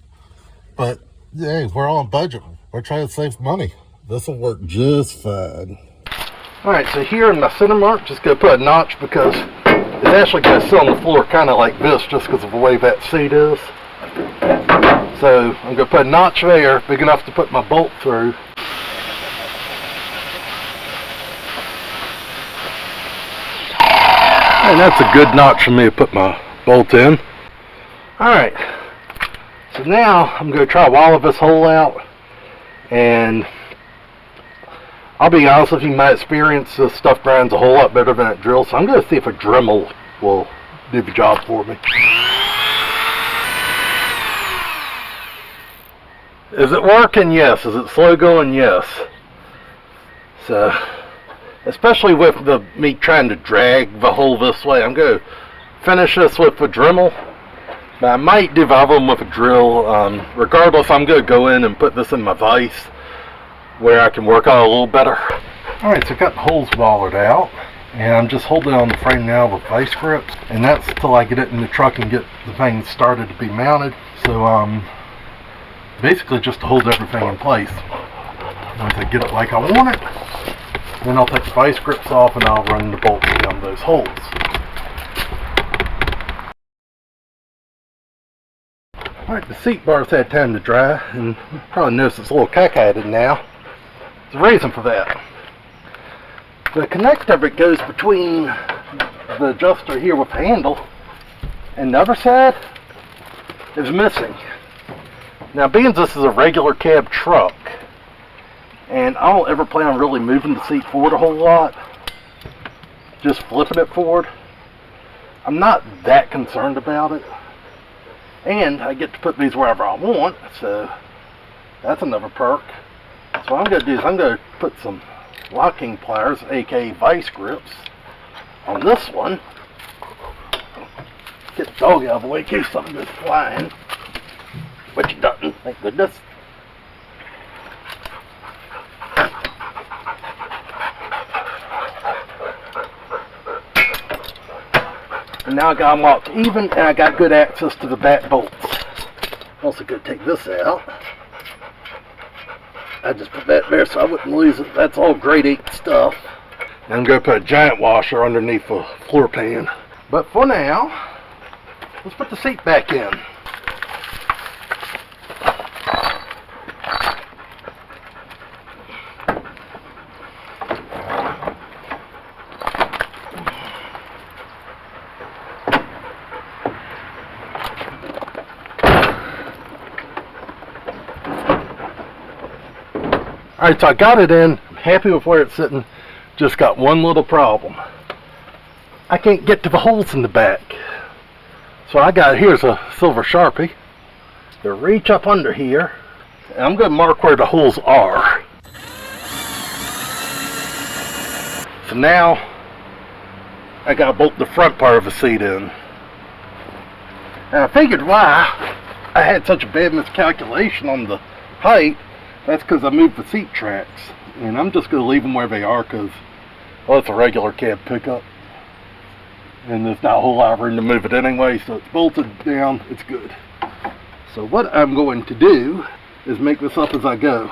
Speaker 1: But hey, we're on budget. We're trying to save money. This will work just fine. Alright, so here in my center mark, just going to put a notch because it's actually going to sit on the floor kind of like this just because of the way that seat is. So I'm going to put a notch there, big enough to put my bolt through. And that's a good notch for me to put my bolt in. Alright, so now I'm going to try to wallow this hole out. And I'll be honest with you, my experience, this stuff grinds a whole lot better than it drills. So I'm going to see if a Dremel will do the job for me. Is it working? Yes. Is it slow going? Yes. So, especially with me trying to drag the hole this way, I'm going to finish this with a Dremel. But I might do the other one with a drill. Regardless, I'm going to go in and put this in my vise where I can work on it a little better. Alright, so I got the holes walled out. And I'm just holding on the frame now with vice grips. And that's till I get it in the truck and get the thing started to be mounted. So, basically just to hold everything in place. Once I get it like I want it, then I'll take the vice grips off and I'll run the bolts down those holes. Alright, the seat bars had time to dry, and you probably noticed it's a little cockeyed now. There's a reason for that. The connector that goes between the adjuster here with the handle and the other side is missing. Now, being this is a regular cab truck, and I don't ever plan on really moving the seat forward a whole lot, just flipping it forward, I'm not that concerned about it. And I get to put these wherever I want, so that's another perk. So what I'm going to do is I'm going to put some locking pliers, aka vice grips, on this one. Get the dog out of the way in case something goes flying. Which it doesn't, thank goodness. And now I got them locked even, and I got good access to the back bolts. Also going to take this out. I just put that there so I wouldn't lose it. That's all grade 8 stuff. And I'm going to put a giant washer underneath the floor pan. But for now, let's put the seat back in. Alright, so I got it in. I'm happy with where it's sitting. Just got one little problem. I can't get to the holes in the back. So I got, here's a silver Sharpie. To reach up under here. And I'm going to mark where the holes are. So now, I got to bolt the front part of the seat in. And I figured why I had such a bad miscalculation on the height. That's because I moved the seat tracks, and I'm just going to leave them where they are because, well, it's a regular cab pickup, and there's not a whole lot of room to move it anyway, so it's bolted down, it's good. So what I'm going to do is make this up as I go.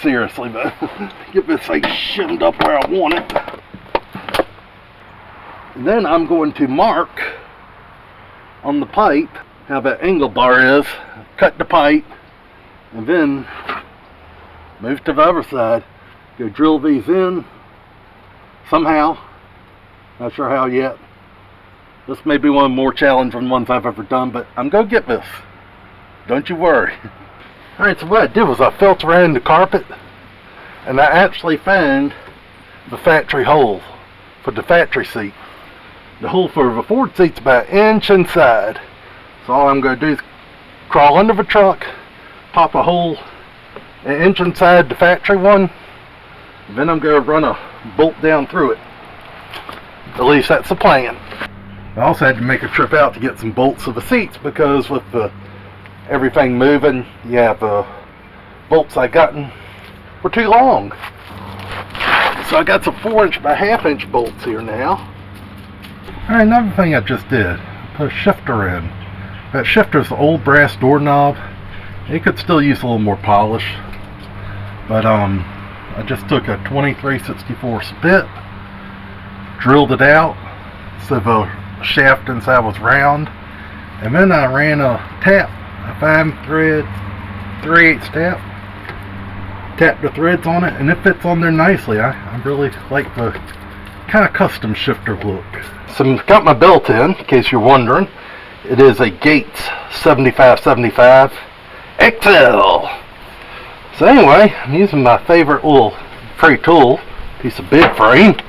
Speaker 1: Seriously, though. Get this thing shimmed up where I want it. And then I'm going to mark on the pipe how that angle bar is, cut the pipe, and then move to the other side, go drill these in somehow, not sure how yet. This may be one of the more challenging ones I've ever done, but I'm going to get this. Don't you worry. Alright, so what I did was I felt around the carpet, and I actually found the factory hole for the factory seat. The hole for the Ford seat's about an inch inside. So all I'm going to do is crawl under the truck, pop a hole an inch inside the factory one, and then I'm going to run a bolt down through it. At least that's the plan. I also had to make a trip out to get some bolts for the seats, because with everything moving, yeah, the bolts I gotten were too long. So I got some 4" by 1/2" bolts here now. Alright, another thing I just did, put a shifter in. That shifter's the old brass doorknob. It could still use a little more polish. But I just took a 23/64 bit, drilled it out so the shaft inside was round, and then I ran a tap, a 5-thread 3/8 tap, tapped the threads on it, and it fits on there nicely. I really like the kind of custom shifter look. So I've got my belt in case you're wondering. It is a Gates 7575 XL. So anyway, I'm using my favorite little free tool, piece of bid frame.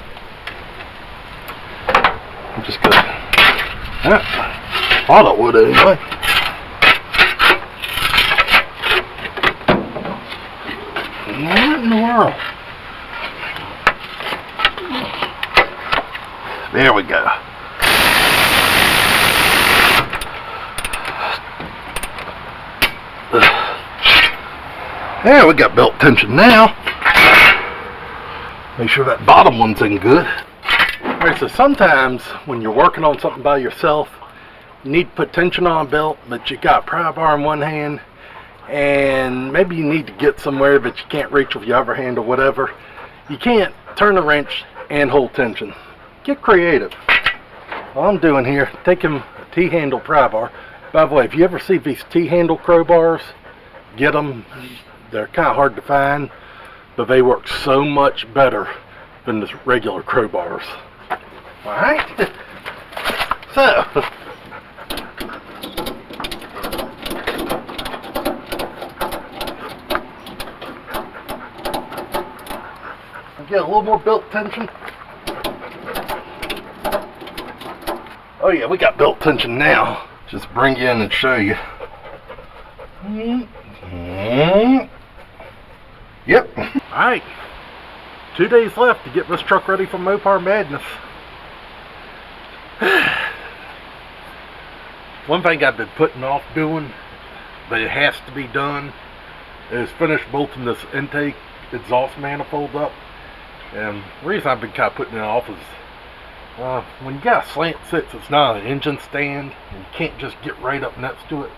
Speaker 1: I'm just gonna, thought I would anyway. What in the world? There we go. There, we got belt tension now. Make sure that bottom one's in good. Alright, so sometimes when you're working on something by yourself, you need to put tension on a belt, but you got a pry bar in one hand, and maybe you need to get somewhere that you can't reach with your other hand or whatever. You can't turn a wrench and hold tension. Get creative. All I'm doing here, taking a T-handle pry bar. By the way, if you ever see these T-handle crowbars, get them. They're kind of hard to find, but they work so much better than the regular crowbars. Alright? So, get a little more belt tension. Oh yeah, we got belt tension now. Just bring you in and show you. Yep. Alright. 2 days left to get this truck ready for MOPAR madness. One thing I've been putting off doing, but it has to be done, is finish bolting this intake exhaust manifold up. And the reason I've been kind of putting it off is when you got a slant six, it's not an engine stand, and you can't just get right up next to it.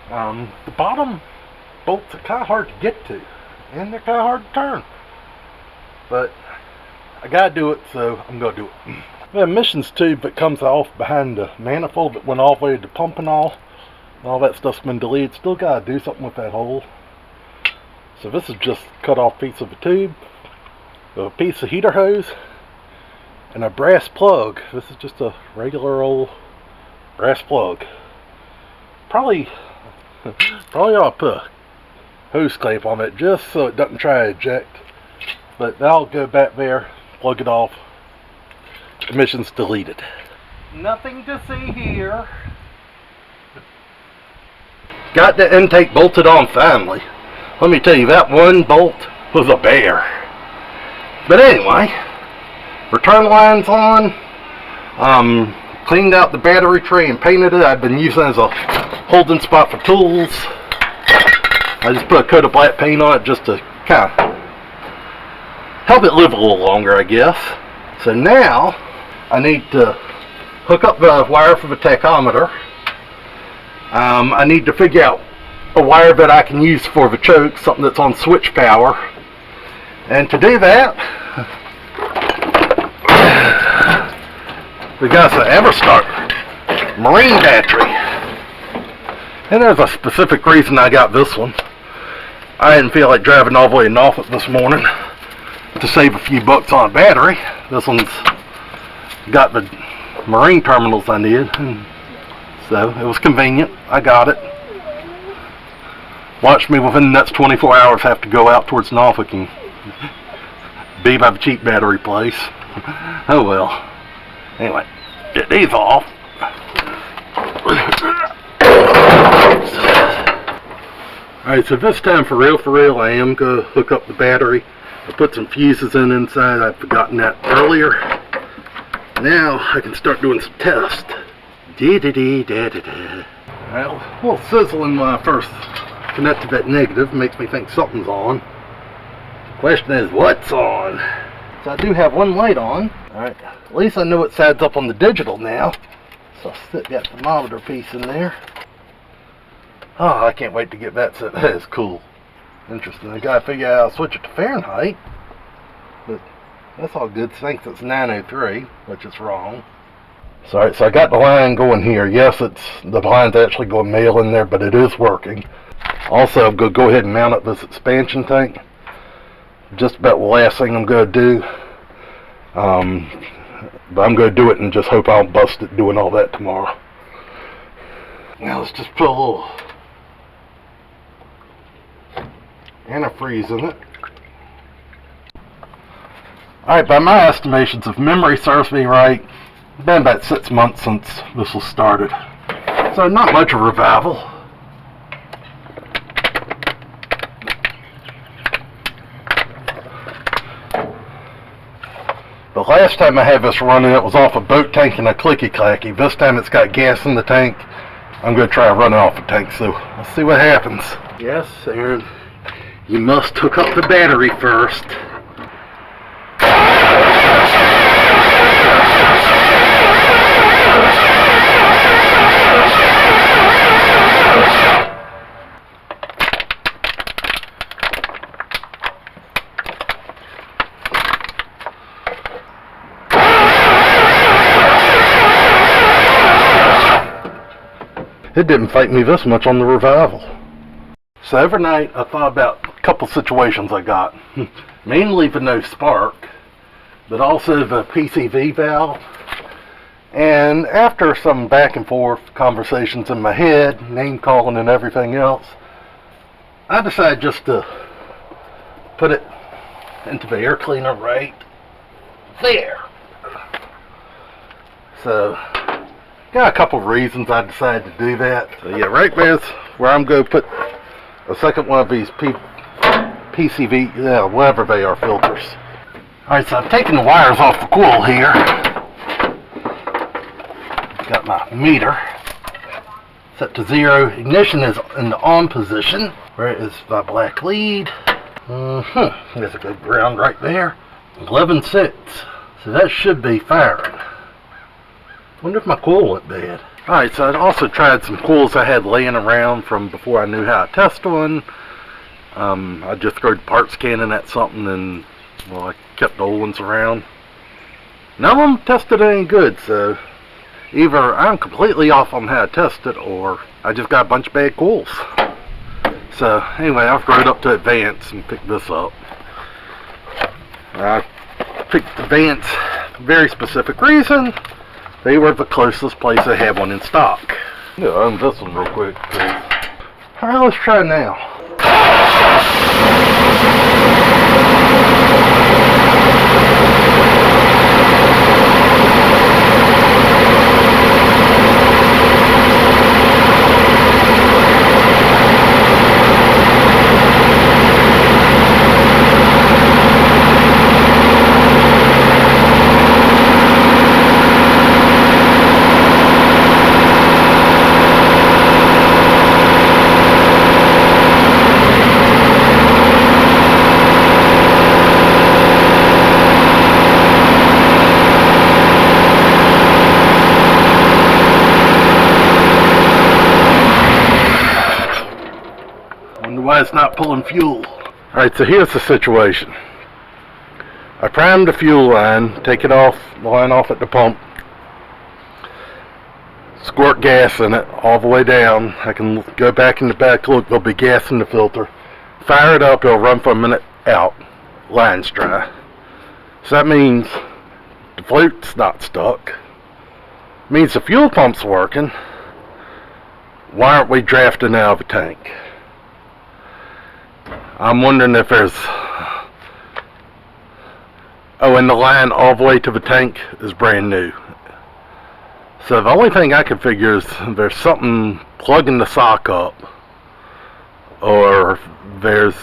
Speaker 1: The bottom bolts are kind of hard to get to, and they're kind of hard to turn. But I gotta do it, so I'm gonna do it. The emissions tube that comes off behind the manifold that went all the way to the pump and all that stuff's been deleted. Still gotta do something with that hole. So this is just a cut off piece of the tube, a piece of heater hose, and a brass plug. This is just a regular old brass plug. Probably ought to put a hose clamp on it just so it doesn't try to eject. But that'll go back there, plug it off, emissions deleted. Nothing to see here. Got the intake bolted on finally. Let me tell you, that one bolt was a bear. But anyway, return line's on. Cleaned out the battery tray and painted it. I've been using it as a holding spot for tools. I just put a coat of black paint on it just to kind of help it live a little longer, I guess. So now I need to hook up the wire for the tachometer. I need to figure out a wire that I can use for the choke, something that's on switch power. And to do that, we got the Everstart Marine battery. And there's a specific reason I got this one. I didn't feel like driving all the way to Norfolk this morning to save a few bucks on a battery. This one's got the marine terminals I needed, and so it was convenient. I got it. Watched me within the next 24 hours have to go out towards Norfolk and be by the cheap battery place. Oh well. Anyway, get these off. Alright, so this time for real, I am going to hook up the battery. I put some fuses in inside. I'd forgotten that earlier. Now I can start doing some tests. Well, a little sizzling when I first connect to that negative makes me think something's on. The question is, what's on? So I do have one light on. Alright, at least I know it sides up on the digital now. So I'll stick that thermometer piece in there. Oh, I can't wait to get that set. That is cool. Interesting. I gotta figure out how to switch it to Fahrenheit. But that's all good. Thinks it's 903, which is wrong. So, so I got the line going here. Yes, the line's actually going male in there, but it is working. Also, I'm going to go ahead and mount up this expansion tank. Just about the last thing I'm going to do. But I'm going to do it and just hope I don't bust it doing all that tomorrow. Now let's just put a little antifreeze in it. Alright, by my estimations, if memory serves me right, it's been about 6 months since this was started. So not much of a revival. The last time I had this running, it was off a boat tank and a clicky-clacky. This time it's got gas in the tank. I'm going to try running off the tank, so let's see what happens. Yes, Aaron, you must hook up the battery first. It didn't fight me this much on the revival. So overnight I thought about a couple situations I got. Mainly the no spark, but also the PCV valve. And after some back and forth conversations in my head, name calling and everything else, I decided just to put it into the air cleaner right there. So got a couple of reasons I decided to do that. So yeah, right there's where I'm going to put a second one of these PCV, whatever they are, filters. Alright, so I've taken the wires off the coil here. Got my meter set to 0. Ignition is in the on position. Where is my black lead? There's a good ground right there. 11.6. So that should be firing. Wonder if my coil went bad. Alright, so I also tried some coils I had laying around from before I knew how to test one. I just started part scanning at something and, well, I kept the old ones around. None of them tested any good, so either I'm completely off on how to test it or I just got a bunch of bad coils. So anyway, I've rode up to Advance and picked this up. I picked Advance for a very specific reason. They were the closest place I had one in stock. I'm gonna run this one real quick. Alright, let's try now. Why it's not pulling fuel. Alright, so here's the situation. I primed the fuel line, take it off, the line off at the pump, squirt gas in it all the way down. I can go back in the back, look, there'll be gas in the filter. Fire it up, it'll run for a minute, out. Line's dry. So that means the float's not stuck. Means the fuel pump's working. Why aren't we drafting out of a tank? I'm wondering if there's... Oh, and the line all the way to the tank is brand new. So the only thing I can figure is there's something plugging the sock up. Or there's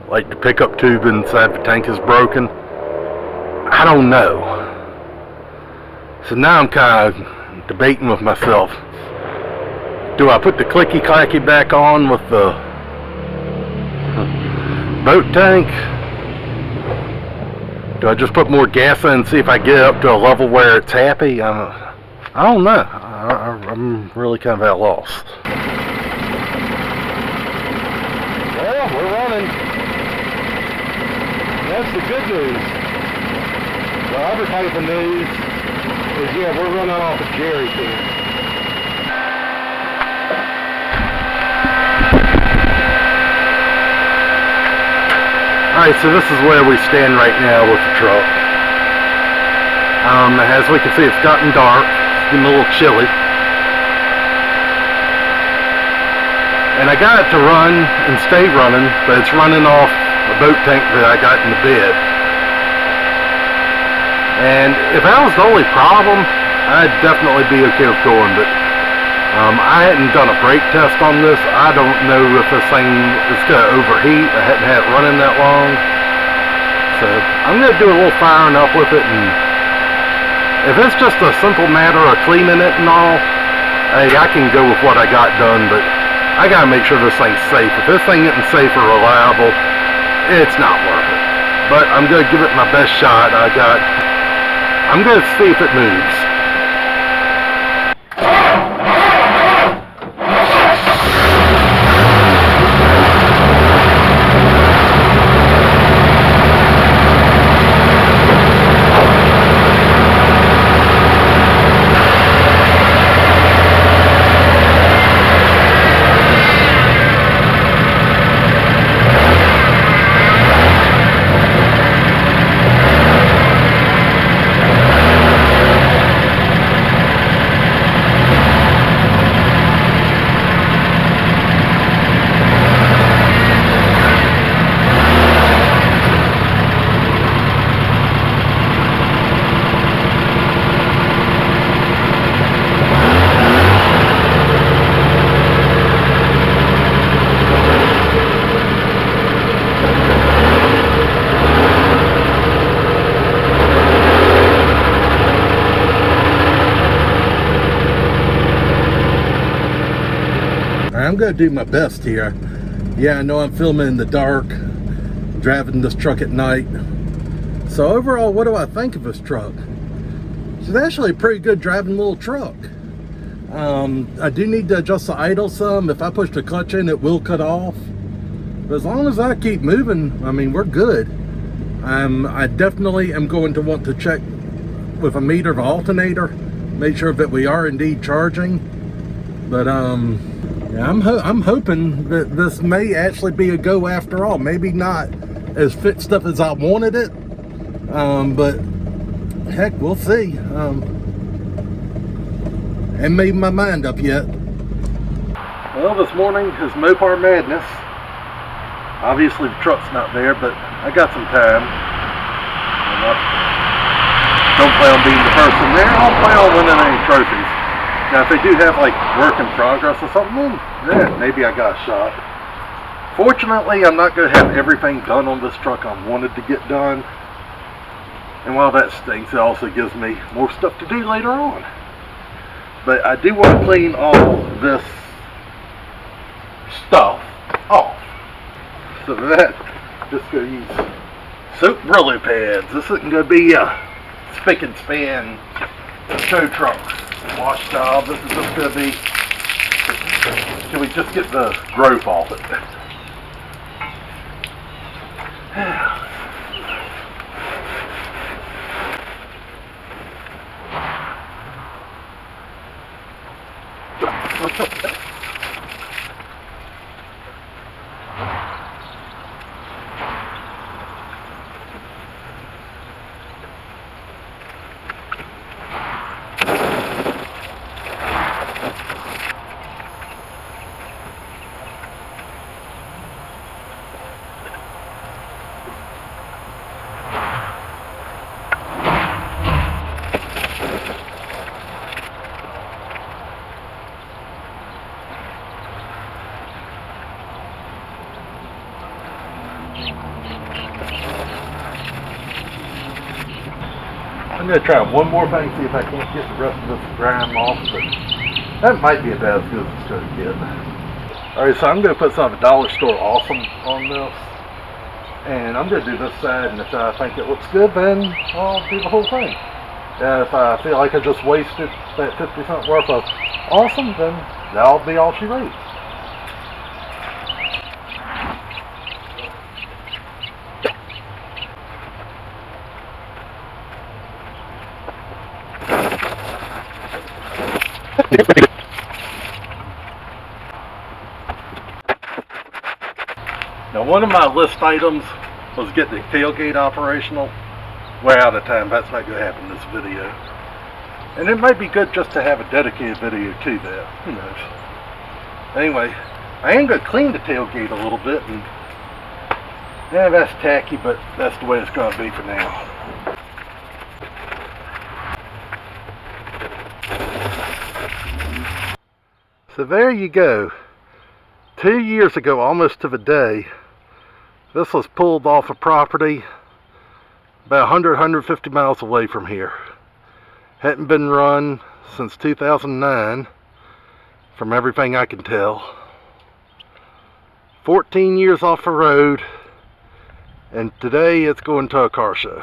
Speaker 1: like the pickup tube inside the tank is broken. I don't know. So now I'm kind of debating with myself. Do I put the clicky clacky back on with the boat tank? Do I just put more gas in and see if I get up to a level where it's happy? I don't know. I'm really kind of at a loss. Well, we're running. That's the good news. The other type of news is, yeah, we're running off a jerry can. Alright, so this is where we stand right now with the truck. As we can see, it's gotten dark. It's getting a little chilly. And I got it to run and stay running, but it's running off a boat tank that I got in the bed. And if that was the only problem, I'd definitely be okay with going, but I hadn't done a brake test on this. I don't know if this thing is going to overheat. I hadn't had it running that long. So I'm going to do a little firing up with it, and if it's just a simple matter of cleaning it and all, hey, I can go with what I got done, but I got to make sure this thing's safe. If this thing isn't safe or reliable, it's not worth it. But I'm going to give it my best shot. I'm going to see if it moves. I'm going to do my best here. Yeah, I know I'm filming in the dark, driving this truck at night. So overall, what do I think of this truck? It's actually a pretty good driving little truck. I do need to adjust the idle some. If I push the clutch in, it will cut off. But as long as I keep moving, I mean, we're good. I definitely am going to want to check with a meter of alternator, make sure that we are indeed charging. But yeah, I'm hoping that this may actually be a go after all. Maybe not as fit stuff as I wanted it, but heck, we'll see. Haven't made my mind up yet. Well, this morning is MOPAR madness. Obviously the truck's not there, but I got some time. Don't plan on being the person there. I don't plan on winning any trophies. Now, if they do have like work in progress or something, then yeah, maybe I got a shot. Fortunately, I'm not going to have everything done on this truck I wanted to get done. And while that stinks, it also gives me more stuff to do later on. But I do want to clean all this stuff off. So for that, just going to use soap Brillo pads. This isn't going to be a spick and span tow truck wash job. This is just going to be, can we just get the growth off it? I'm going to try one more thing, see if I can't get the rest of this grime off, but that might be about as good as it's going to get. Alright, so I'm going to put some of the dollar store awesome on this. And I'm going to do this side, and if I think it looks good, then I'll do the whole thing. If I feel like I just wasted that 50 cent worth of awesome, then that'll be all she wrote. Now, one of my list items was get the tailgate operational. Way out of time, that's not going to happen in this video. And it might be good just to have a dedicated video to that. Who knows? Anyway, I am going to clean the tailgate a little bit, and yeah, that's tacky, but that's the way it's going to be for now. So there you go. 2 years ago, almost to the day, this was pulled off a property about 150 miles away from here. Hadn't been run since 2009, from everything I can tell. 14 years off the road, and today it's going to a car show.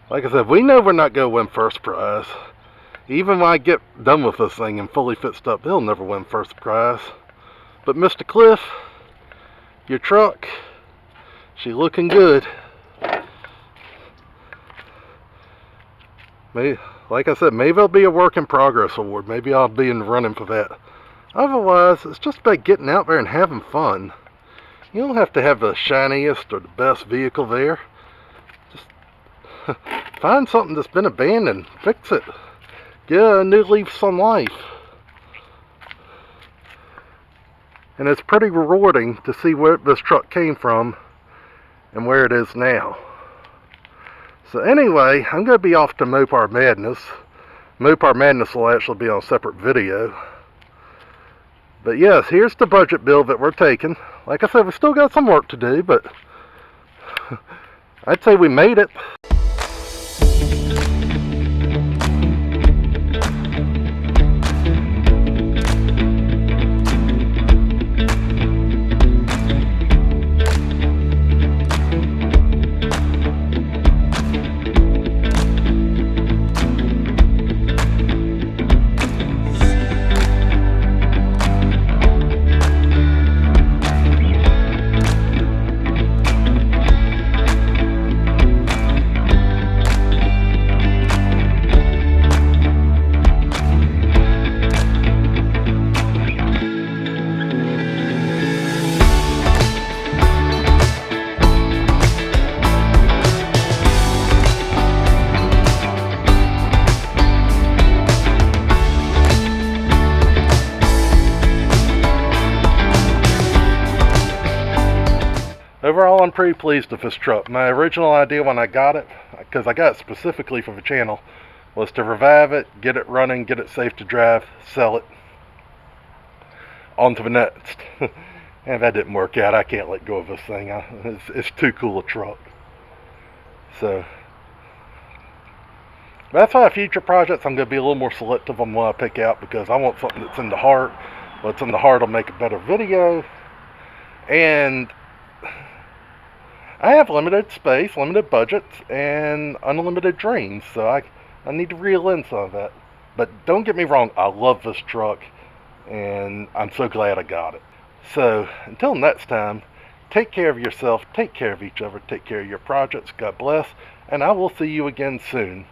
Speaker 1: Like I said, we know we're not going to win first prize. Even when I get done with this thing and fully fixed up, they'll never win first prize. But Mr. Cliff, your truck, she looking good. Like I said, maybe it'll be a work in progress award. Maybe I'll be in the running for that. Otherwise, it's just about getting out there and having fun. You don't have to have the shiniest or the best vehicle there. Just find something that's been abandoned, fix it. Get a new leaf on life. And it's pretty rewarding to see where this truck came from and where it is now. So anyway, I'm going to be off to MOPAR Madness. MOPAR Madness will actually be on a separate video. But yes, here's the budget build that we're taking. Like I said, we still got some work to do, but I'd say we made it. Overall, I'm pretty pleased with this truck. My original idea when I got it, because I got it specifically for the channel, was to revive it, get it running, get it safe to drive, sell it, on to the next. And that didn't work out. I can't let go of this thing. It's too cool a truck. So, that's why future projects I'm going to be a little more selective on what I pick out, because I want something that's in the heart. What's in the heart will make a better video. And I have limited space, limited budgets, and unlimited dreams, so I need to reel in some of that. But don't get me wrong, I love this truck, and I'm so glad I got it. So, until next time, take care of yourself, take care of each other, take care of your projects, God bless, and I will see you again soon.